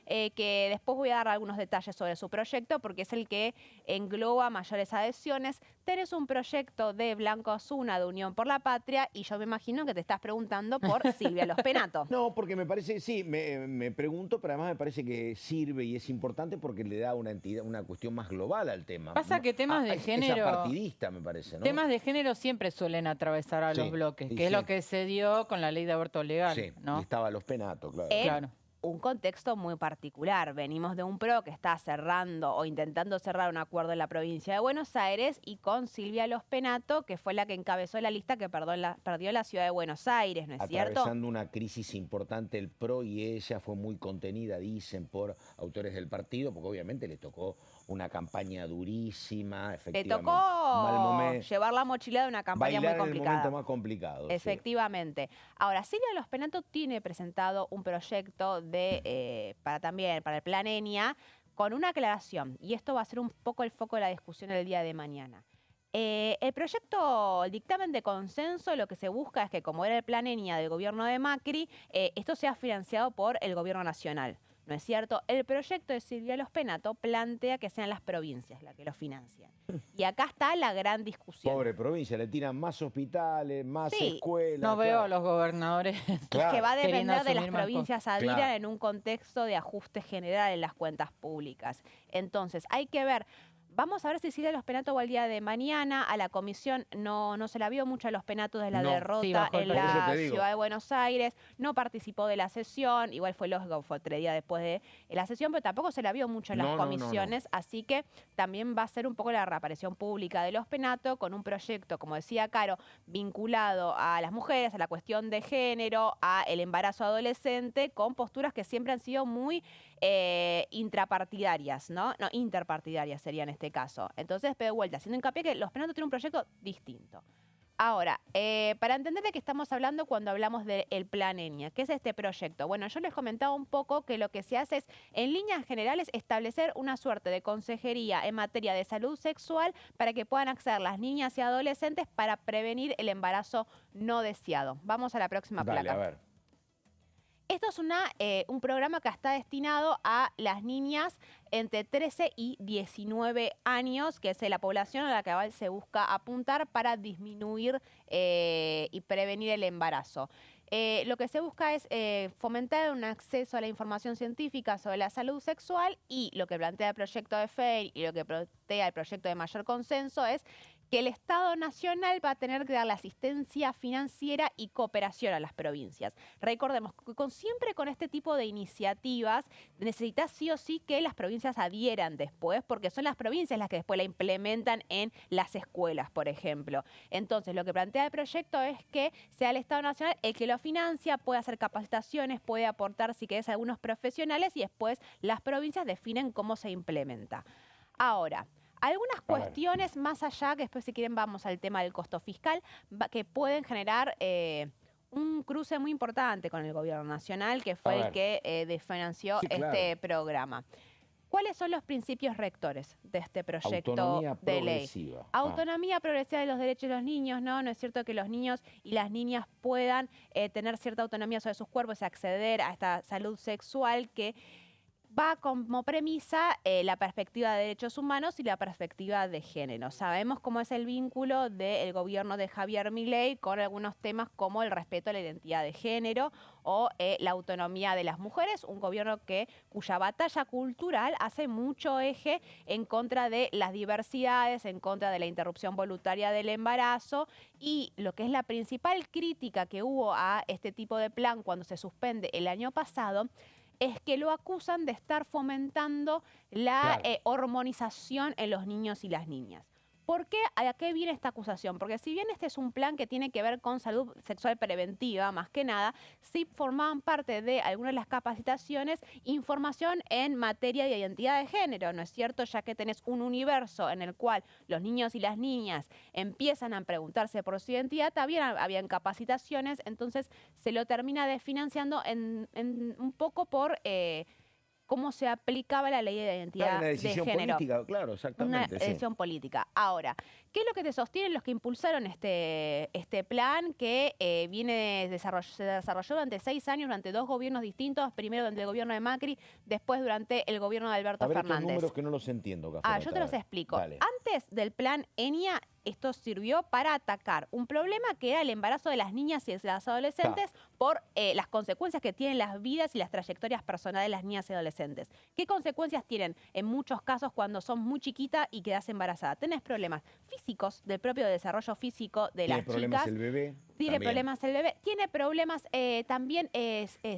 [SPEAKER 3] que después voy a dar algunos detalles sobre su proyecto porque es el que engloba mayores adhesiones. Tenés un proyecto de Blanco Osuna de Unión por la Patria y yo me imagino que te estás preguntando por Silvia Los Penato.
[SPEAKER 1] No, porque me parece, sí, me pregunto, pero además me parece que sirve y es importante porque le da una entidad, una cuestión más global al tema.
[SPEAKER 2] Pasa que temas de género...
[SPEAKER 1] Es partidista, me parece, ¿no?
[SPEAKER 2] Temas de género siempre suelen atravesar a los bloques, que es lo que se dio con la ley de aborto legal.
[SPEAKER 1] Sí,
[SPEAKER 2] ¿no?
[SPEAKER 1] Y estaba Los Penato, claro.
[SPEAKER 2] Claro.
[SPEAKER 3] Un contexto muy particular. Venimos de un PRO que está cerrando o intentando cerrar un acuerdo en la provincia de Buenos Aires y con Silvia Los Penato, que fue la que encabezó la lista que perdió la ciudad de Buenos Aires, ¿no es cierto?
[SPEAKER 1] Atravesando una crisis importante el PRO y ella fue muy contenida, dicen, por autores del partido, porque obviamente le tocó una campaña durísima, efectivamente.
[SPEAKER 3] Le tocó llevar la mochila de una campaña muy complicada.
[SPEAKER 1] En el momento más complicado.
[SPEAKER 3] Efectivamente. Sí. Ahora, Silvia Los Penato tiene presentado un proyecto para el Plan Enya con una aclaración, y esto va a ser un poco el foco de la discusión el día de mañana. El proyecto, el dictamen de consenso, lo que se busca es que, como era el Plan Enya del gobierno de Macri, esto sea financiado por el gobierno nacional. ¿No es cierto? El proyecto de Silvia Los Penato plantea que sean las provincias las que lo financian. Y acá está la gran discusión.
[SPEAKER 1] Pobre provincia, le tiran más hospitales, más escuelas.
[SPEAKER 2] No veo a los gobernadores.
[SPEAKER 3] Claro. Que va a depender de las provincias adhieran en un contexto de ajuste general en las cuentas públicas. Entonces, hay que ver... Vamos a ver si Silvia Los Penato va el día de mañana. A la comisión no se la vio mucho a Los Penatos de la derrota en la ciudad de Buenos Aires. No participó de la sesión. Igual fue lógico, fue 3 días después de la sesión, pero tampoco se la vio mucho en las comisiones. Así que también va a ser un poco la reaparición pública de Los Penato con un proyecto, como decía Caro, vinculado a las mujeres, a la cuestión de género, a el embarazo adolescente, con posturas que siempre han sido muy intrapartidarias, ¿no? No, interpartidarias sería en este caso. Entonces, pero de vuelta, haciendo hincapié que Los Penato tiene un proyecto distinto. Ahora, para entender de qué estamos hablando cuando hablamos del Plan ENIA, ¿qué es este proyecto? Bueno, yo les comentaba un poco que lo que se hace es, en líneas generales, establecer una suerte de consejería en materia de salud sexual para que puedan acceder las niñas y adolescentes para prevenir el embarazo no deseado. Vamos a la próxima placa.
[SPEAKER 1] A ver.
[SPEAKER 3] Esto es un programa que está destinado a las niñas entre 13 y 19 años, que es la población a la que se busca apuntar para disminuir y prevenir el embarazo. Lo que se busca es fomentar un acceso a la información científica sobre la salud sexual, y lo que plantea el proyecto de FEIR y lo que plantea el proyecto de mayor consenso es que el Estado Nacional va a tener que dar la asistencia financiera y cooperación a las provincias. Recordemos que siempre con este tipo de iniciativas necesitas sí o sí que las provincias adhieran después, porque son las provincias las que después la implementan en las escuelas, por ejemplo. Entonces, lo que plantea el proyecto es que sea el Estado Nacional el que lo financia, puede hacer capacitaciones, puede aportar, si querés, algunos profesionales, y después las provincias definen cómo se implementa. Ahora, algunas cuestiones más allá, que después si quieren vamos al tema del costo fiscal, que pueden generar un cruce muy importante con el gobierno nacional, que fue el que financió este programa. ¿Cuáles son los principios rectores de este proyecto de ley? Autonomía progresiva de los derechos de los niños, ¿no? No es cierto que los niños y las niñas puedan tener cierta autonomía sobre sus cuerpos y acceder a esta salud sexual que va como premisa la perspectiva de derechos humanos y la perspectiva de género. Sabemos cómo es el vínculo del gobierno de Javier Milei con algunos temas como el respeto a la identidad de género o la autonomía de las mujeres, un gobierno cuya batalla cultural hace mucho eje en contra de las diversidades, en contra de la interrupción voluntaria del embarazo, y lo que es la principal crítica que hubo a este tipo de plan cuando se suspende el año pasado es que lo acusan de estar fomentando la hormonización en los niños y las niñas. ¿Por qué? ¿A qué viene esta acusación? Porque si bien este es un plan que tiene que ver con salud sexual preventiva, más que nada, sí formaban parte de algunas de las capacitaciones información en materia de identidad de género, ¿no es cierto? Ya que tenés un universo en el cual los niños y las niñas empiezan a preguntarse por su identidad, también habían capacitaciones, entonces se lo termina desfinanciando en un poco por cómo se aplicaba la ley de identidad de género. Una decisión política,
[SPEAKER 1] claro, exactamente.
[SPEAKER 3] Una decisión política. Ahora, ¿qué es lo que te sostienen los que impulsaron este plan que se desarrolló durante 6 años, durante 2 gobiernos distintos? Primero durante el gobierno de Macri, después durante el gobierno de Alberto Fernández.
[SPEAKER 1] Estos números que no los entiendo.
[SPEAKER 3] Yo te los explico. Dale. Antes del plan ENIA, esto sirvió para atacar un problema que era el embarazo de las niñas y de las adolescentes por las consecuencias que tienen las vidas y las trayectorias personales de las niñas y adolescentes. ¿Qué consecuencias tienen en muchos casos cuando son muy chiquitas y quedas embarazada? Tenés problemas físicos, del propio desarrollo físico de las chicas.
[SPEAKER 1] ¿Tiene problemas el bebé?
[SPEAKER 3] Tiene problemas el bebé, tiene problemas también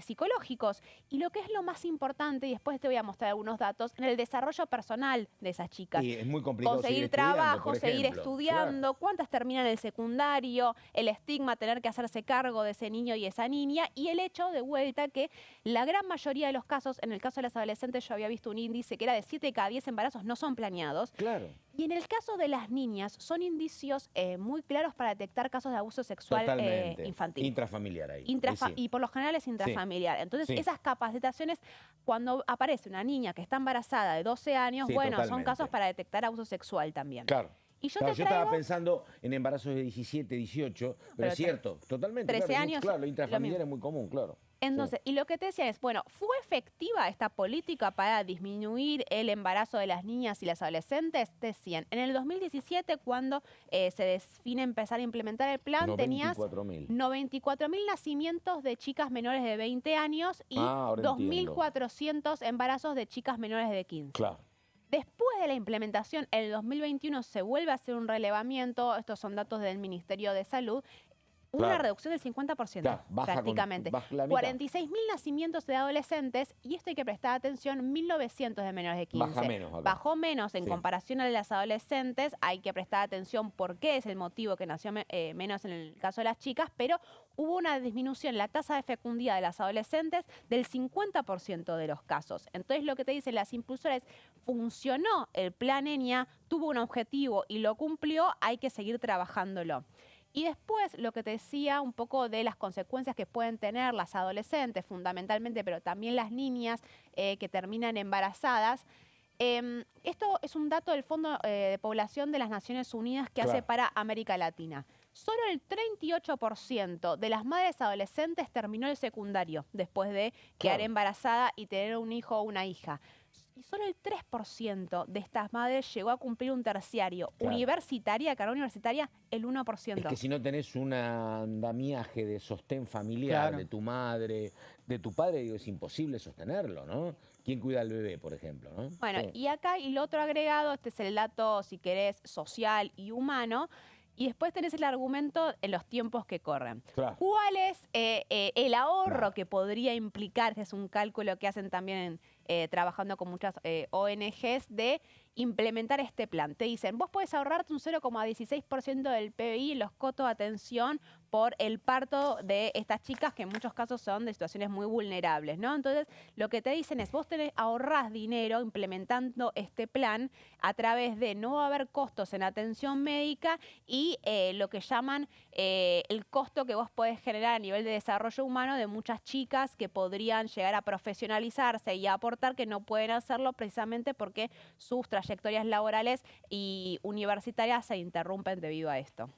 [SPEAKER 3] psicológicos. Y lo que es lo más importante, y después te voy a mostrar algunos datos, en el desarrollo personal de esas chicas.
[SPEAKER 1] Y es muy complicado
[SPEAKER 3] conseguir trabajo, seguir estudiando, cuántas terminan el secundario, el estigma, tener que hacerse cargo de ese niño y esa niña, y el hecho de vuelta que la gran mayoría de los casos, en el caso de las adolescentes yo había visto un índice que era de 7 de cada 10 embarazos no son planeados.
[SPEAKER 1] Claro.
[SPEAKER 3] Y en el caso de las niñas son indicios muy claros para detectar casos de abuso sexual infantil.
[SPEAKER 1] Intrafamiliar ahí.
[SPEAKER 3] Y por lo general es intrafamiliar. Entonces esas capacitaciones, cuando aparece una niña que está embarazada de 12 años, son casos para detectar abuso sexual también.
[SPEAKER 1] Claro.
[SPEAKER 3] Y yo
[SPEAKER 1] estaba pensando en embarazos de 17, 18, pero es cierto, totalmente.
[SPEAKER 3] 13 años.
[SPEAKER 1] Claro, lo intrafamiliar es muy común, claro.
[SPEAKER 3] Entonces, y lo que te decía es, bueno, ¿fue efectiva esta política para disminuir el embarazo de las niñas y las adolescentes? Decían, en el 2017, cuando se define empezar a implementar el plan, tenías 94.000 nacimientos de chicas menores de 20 años y 2.400 embarazos de chicas menores de 15. Claro. Después de la implementación, en el 2021 se vuelve a hacer un relevamiento, estos son datos del Ministerio de Salud, una reducción del 50%, prácticamente. 46.000 nacimientos de adolescentes, y esto hay que prestar atención, 1.900 de menores de 15. Bajó menos en comparación a las adolescentes, hay que prestar atención por qué es el motivo que nació menos en el caso de las chicas, pero hubo una disminución en la tasa de fecundidad de las adolescentes del 50% de los casos. Entonces lo que te dicen las impulsoras es, funcionó el plan ENIA, tuvo un objetivo y lo cumplió, hay que seguir trabajándolo. Y después lo que te decía un poco de las consecuencias que pueden tener las adolescentes fundamentalmente, pero también las niñas que terminan embarazadas. Esto es un dato del Fondo de Población de las Naciones Unidas que hace para América Latina. Solo el 38% de las madres adolescentes terminó el secundario después de quedar embarazada y tener un hijo o una hija. Y solo el 3% de estas madres llegó a cumplir un terciario. Universitaria, carrera universitaria, el 1%.
[SPEAKER 1] Es que si no tenés un andamiaje de sostén familiar de tu madre, de tu padre, digo, es imposible sostenerlo, ¿no? ¿Quién cuida al bebé, por ejemplo, ¿no?
[SPEAKER 3] Bueno, y acá, y lo otro agregado, este es el dato, si querés, social y humano. Y después tenés el argumento en los tiempos que corren. ¿Cuál es el ahorro que podría implicar? Es un cálculo que hacen también trabajando con muchas ONGs de implementar este plan. Te dicen, vos podés ahorrarte un 0,16% del PBI en los costos de atención por el parto de estas chicas que en muchos casos son de situaciones muy vulnerables, ¿no? Entonces, lo que te dicen es, vos ahorrás dinero implementando este plan a través de no haber costos en atención médica y lo que llaman el costo que vos podés generar a nivel de desarrollo humano de muchas chicas que podrían llegar a profesionalizarse y a aportar, que no pueden hacerlo precisamente porque sus trayectorias laborales y universitarias se interrumpen debido a esto.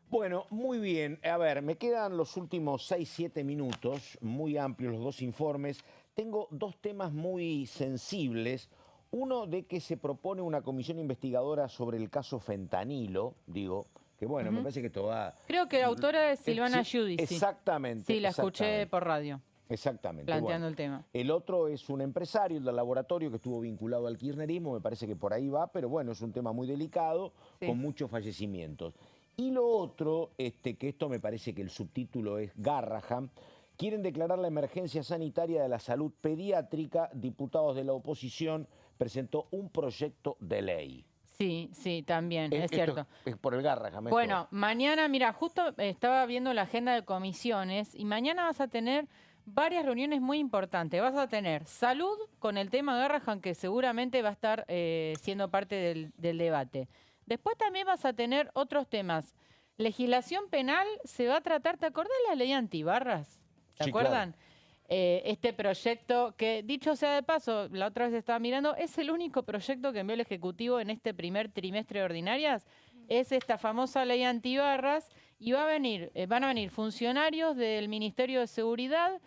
[SPEAKER 1] Bueno, muy bien. A ver, me quedan los últimos 6, 7 minutos, muy amplios los dos informes. Tengo dos temas muy sensibles. Uno de que se propone una comisión investigadora sobre el caso fentanilo, digo, que bueno, me parece que esto va...
[SPEAKER 2] Creo que la autora es Silvana Giudici.
[SPEAKER 1] Exactamente.
[SPEAKER 2] Sí, la escuché por radio.
[SPEAKER 1] Exactamente.
[SPEAKER 2] Planteando el tema.
[SPEAKER 1] El otro es un empresario, el del laboratorio, que estuvo vinculado al kirchnerismo, me parece que por ahí va, pero bueno, es un tema muy delicado, con muchos fallecimientos. Y lo otro, que esto me parece que el subtítulo es Garrahan, quieren declarar la emergencia sanitaria de la salud pediátrica. Diputados de la oposición presentó un proyecto de ley.
[SPEAKER 2] Sí, sí, también, es cierto.
[SPEAKER 1] Es por el Garrahan.
[SPEAKER 2] Bueno, mañana, mira, justo estaba viendo la agenda de comisiones y mañana vas a tener varias reuniones muy importantes. Vas a tener salud con el tema Garrahan, que seguramente va a estar siendo parte del debate. Después también vas a tener otros temas. Legislación penal se va a tratar, ¿te acordás de la ley antibarras? ¿Te acuerdan? Claro. Este proyecto que, dicho sea de paso, la otra vez estaba mirando, es el único proyecto que envió el Ejecutivo en este primer trimestre de ordinarias. Es esta famosa ley antibarras y van a venir funcionarios del Ministerio de Seguridad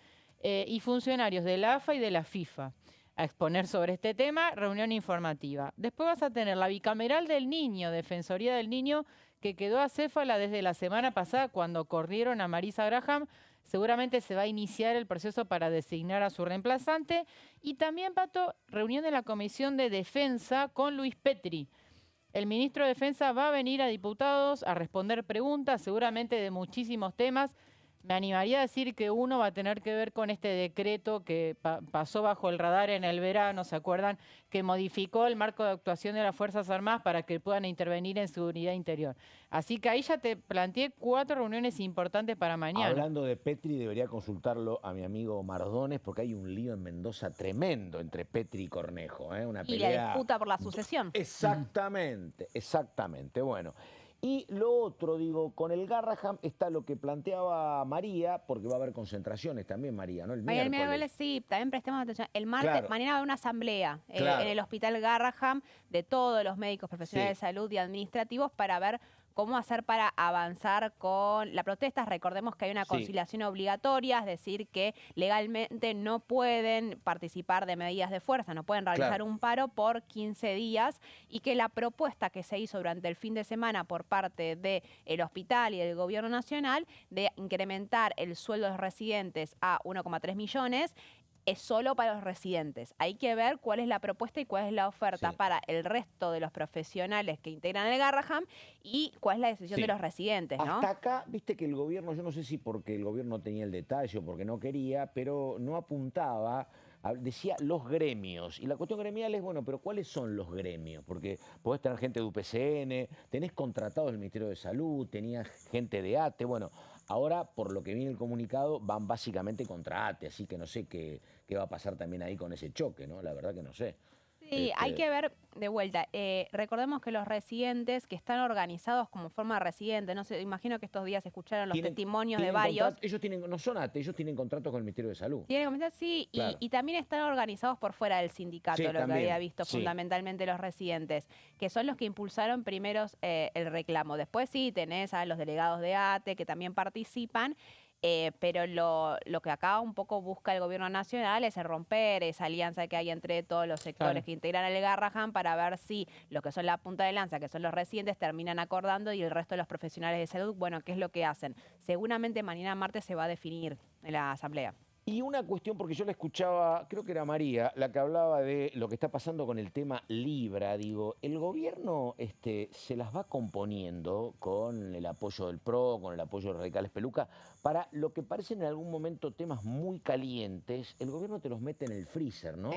[SPEAKER 2] y funcionarios de la AFA y de la FIFA a exponer sobre este tema, reunión informativa. Después vas a tener la bicameral del niño, Defensoría del Niño, que quedó acéfala desde la semana pasada cuando corrieron a Marisa Graham. Seguramente se va a iniciar el proceso para designar a su reemplazante. Y también, Pato, reunión de la Comisión de Defensa con Luis Petri. El ministro de Defensa va a venir a diputados a responder preguntas, seguramente de muchísimos temas. Me animaría a decir que uno va a tener que ver con este decreto que pasó bajo el radar en el verano, ¿se acuerdan? Que modificó el marco de actuación de las Fuerzas Armadas para que puedan intervenir en seguridad interior. Así que ahí ya te planteé 4 reuniones importantes para mañana.
[SPEAKER 1] Hablando de Petri, debería consultarlo a mi amigo Mardones, porque hay un lío en Mendoza tremendo entre Petri y Cornejo. Una pelea...
[SPEAKER 3] Y la disputa por la sucesión.
[SPEAKER 1] Exactamente, exactamente. Bueno... Y lo otro, digo, con el Garrahan está lo que planteaba María, porque va a haber concentraciones también, María, ¿no? El miércoles.
[SPEAKER 3] Sí, también prestemos atención. El martes, mañana va a haber una asamblea en el Hospital Garrahan de todos los médicos profesionales de salud y administrativos para ver cómo hacer para avanzar con las protestas. Recordemos que hay una conciliación obligatoria, es decir, que legalmente no pueden participar de medidas de fuerza, no pueden realizar un paro por 15 días y que la propuesta que se hizo durante el fin de semana por parte del hospital y del gobierno nacional de incrementar el sueldo de los residentes a 1,3 millones es solo para los residentes. Hay que ver cuál es la propuesta y cuál es la oferta para el resto de los profesionales que integran el Garrahan y cuál es la decisión de los residentes, ¿no?
[SPEAKER 1] Hasta acá, viste que el gobierno, yo no sé si porque el gobierno tenía el detalle o porque no quería, pero no apuntaba, decía los gremios. Y la cuestión gremial es, bueno, pero ¿cuáles son los gremios? Porque podés tener gente de UPCN, tenés contratados del Ministerio de Salud, tenías gente de ATE, bueno... Ahora, por lo que viene el comunicado, van básicamente contra ATE, así que no sé qué va a pasar también ahí con ese choque, ¿no? La verdad que no sé.
[SPEAKER 3] Sí, Sí, hay que ver de vuelta. Recordemos que los residentes que están organizados como forma de residente, no sé, imagino que estos días escucharon los testimonios de varios.
[SPEAKER 1] Ellos tienen, no son ATE, ellos tienen contratos con el Ministerio de Salud.
[SPEAKER 3] Tienen comentarios, sí,
[SPEAKER 1] Claro.
[SPEAKER 3] y también están organizados por fuera del sindicato,
[SPEAKER 1] Sí,
[SPEAKER 3] lo que
[SPEAKER 1] también,
[SPEAKER 3] había visto
[SPEAKER 1] sí.
[SPEAKER 3] fundamentalmente los residentes, que son los que impulsaron primeros el reclamo. Después sí, tenés a los delegados de ATE que también participan. Pero lo que acá un poco busca el gobierno nacional es el romper esa alianza que hay entre todos los sectores que integran el Garrahan para ver si lo que son la punta de lanza, que son los residentes, terminan acordando y el resto de los profesionales de salud, bueno, ¿qué es lo que hacen? Seguramente mañana martes se va a definir en la asamblea.
[SPEAKER 1] Y una cuestión, porque yo la escuchaba, creo que era María, la que hablaba de lo que está pasando con el tema Libra. Digo, el gobierno se las va componiendo con el apoyo del PRO, con el apoyo de Radicales Peluca, para lo que parecen en algún momento temas muy calientes, el gobierno te los mete en el freezer, ¿no?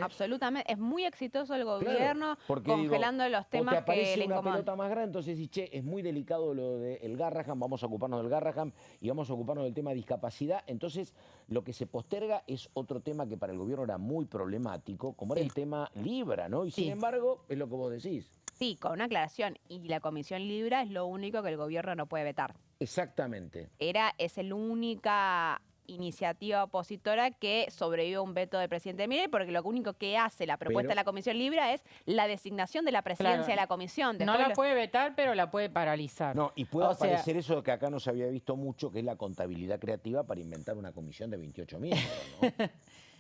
[SPEAKER 3] Absolutamente, es muy exitoso el gobierno
[SPEAKER 1] porque,
[SPEAKER 3] congelando
[SPEAKER 1] digo,
[SPEAKER 3] los temas
[SPEAKER 1] o te aparece
[SPEAKER 3] que le
[SPEAKER 1] una
[SPEAKER 3] incomodan.
[SPEAKER 1] pelota más grande, entonces dices, che, es muy delicado lo del Garrahan, vamos a ocuparnos del Garrahan y vamos a ocuparnos del tema de discapacidad. Entonces, lo que se posterga es otro tema que para el gobierno era muy problemático, como era el tema Libra, ¿no? Y sin embargo, es lo que vos decís.
[SPEAKER 3] Sí, con una aclaración. Y la Comisión Libra es lo único que el gobierno no puede vetar.
[SPEAKER 1] Exactamente.
[SPEAKER 3] Es la única iniciativa opositora que sobrevive a un veto del presidente Milei, porque lo único que hace la propuesta de la Comisión Libra es la designación de la presidencia de la comisión.
[SPEAKER 2] No la puede vetar, pero la puede paralizar.
[SPEAKER 1] No, y puede aparecer eso que acá no se había visto mucho, que es la contabilidad creativa para inventar una comisión de 28 miembros, ¿no?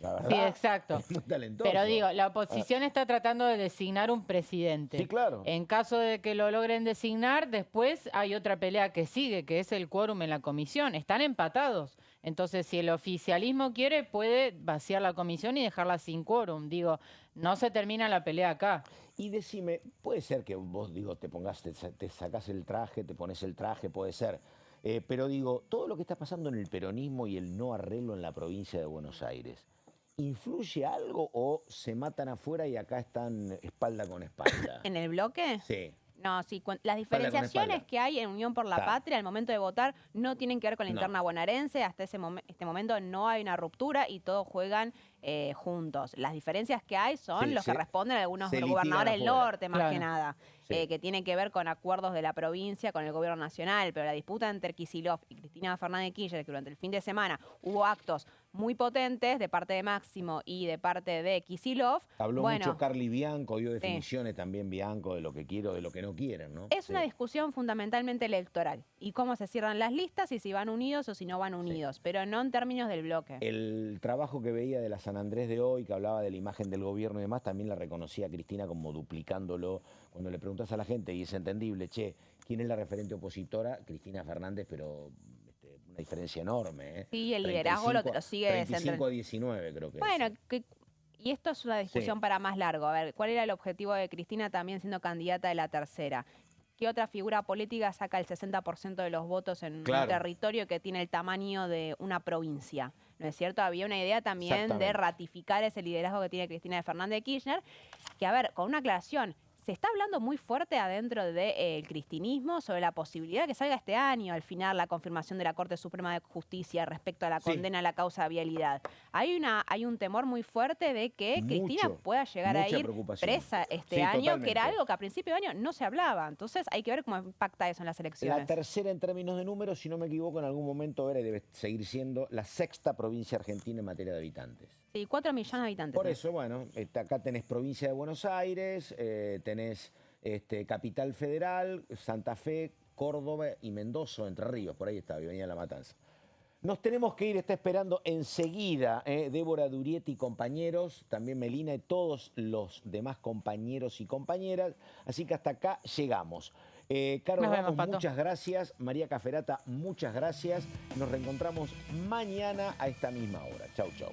[SPEAKER 1] La verdad,
[SPEAKER 2] sí, exacto.
[SPEAKER 1] es muy talentoso.
[SPEAKER 2] Pero digo, la oposición está tratando de designar un presidente.
[SPEAKER 1] Sí, claro.
[SPEAKER 2] En caso de que lo logren designar, después hay otra pelea que sigue, que es el quórum en la comisión. Están empatados. Entonces, si el oficialismo quiere, puede vaciar la comisión y dejarla sin quórum. Digo, no se termina la pelea acá.
[SPEAKER 1] Y decime, puede ser que vos, digo, te sacás el traje, te pones el traje, puede ser. Pero digo, todo lo que está pasando en el peronismo y el no arreglo en la provincia de Buenos Aires, ¿influye algo o se matan afuera y acá están espalda con espalda?
[SPEAKER 3] ¿En el bloque?
[SPEAKER 1] Sí.
[SPEAKER 3] No, sí, las diferenciaciones
[SPEAKER 1] espalda.
[SPEAKER 3] que hay en Unión por la Patria al momento de votar no tienen que ver con la interna bonaerense. Hasta este momento no hay una ruptura y todos juegan juntos. Las diferencias que hay son los que responden a algunos gobernadores del norte, más que nada, que tienen que ver con acuerdos de la provincia con el gobierno nacional. Pero la disputa entre Kicillof y Cristina Fernández de Kirchner, que durante el fin de semana hubo actos muy potentes de parte de Máximo y de parte de Kicillof.
[SPEAKER 1] Habló mucho Carly Bianco, dio definiciones también Bianco de lo que quiero, de lo que no quieren, ¿no?
[SPEAKER 3] Es una discusión fundamentalmente electoral y cómo se cierran las listas y si van unidos o si no van unidos, pero no en términos del bloque.
[SPEAKER 1] El trabajo que veía de la San Andrés de hoy, que hablaba de la imagen del gobierno y demás, también la reconocía Cristina como duplicándolo. Cuando le preguntás a la gente, y es entendible, che, ¿quién es la referente opositora? Cristina Fernández, pero una diferencia enorme.
[SPEAKER 3] Sí, el liderazgo lo sigue
[SPEAKER 1] 35 a 19 creo que
[SPEAKER 3] bueno, y esto es una discusión para más largo. A ver, ¿cuál era el objetivo de Cristina también siendo candidata de la tercera? ¿Qué otra figura política saca el 60% de los votos en un territorio que tiene el tamaño de una provincia? ¿No es cierto? Había una idea también de ratificar ese liderazgo que tiene Cristina Fernández de Kirchner, que, a ver, con una aclaración, se está hablando muy fuerte adentro del cristinismo sobre la posibilidad de que salga este año, al final, la confirmación de la Corte Suprema de Justicia respecto a la condena a la causa de vialidad. Hay un temor muy fuerte de que Cristina pueda llegar a ir presa este año, que era algo que a principio de año no se hablaba. Entonces hay que ver cómo impacta eso en las elecciones.
[SPEAKER 1] La tercera en términos de números, si no me equivoco, en algún momento era y debe seguir siendo la sexta provincia argentina en materia de habitantes.
[SPEAKER 3] Sí, 4 millones de habitantes.
[SPEAKER 1] Por eso, bueno, acá tenés provincia de Buenos Aires, tenés Capital Federal, Santa Fe, Córdoba y Mendoza, Entre Ríos, por ahí está, Avenida La Matanza. Nos tenemos que ir, está esperando enseguida Débora Durietti y compañeros, también Melina y todos los demás compañeros y compañeras, así que hasta acá llegamos. Caro Ramos, muchas gracias. María Caferata, muchas gracias. Nos reencontramos mañana a esta misma hora. Chau, chau.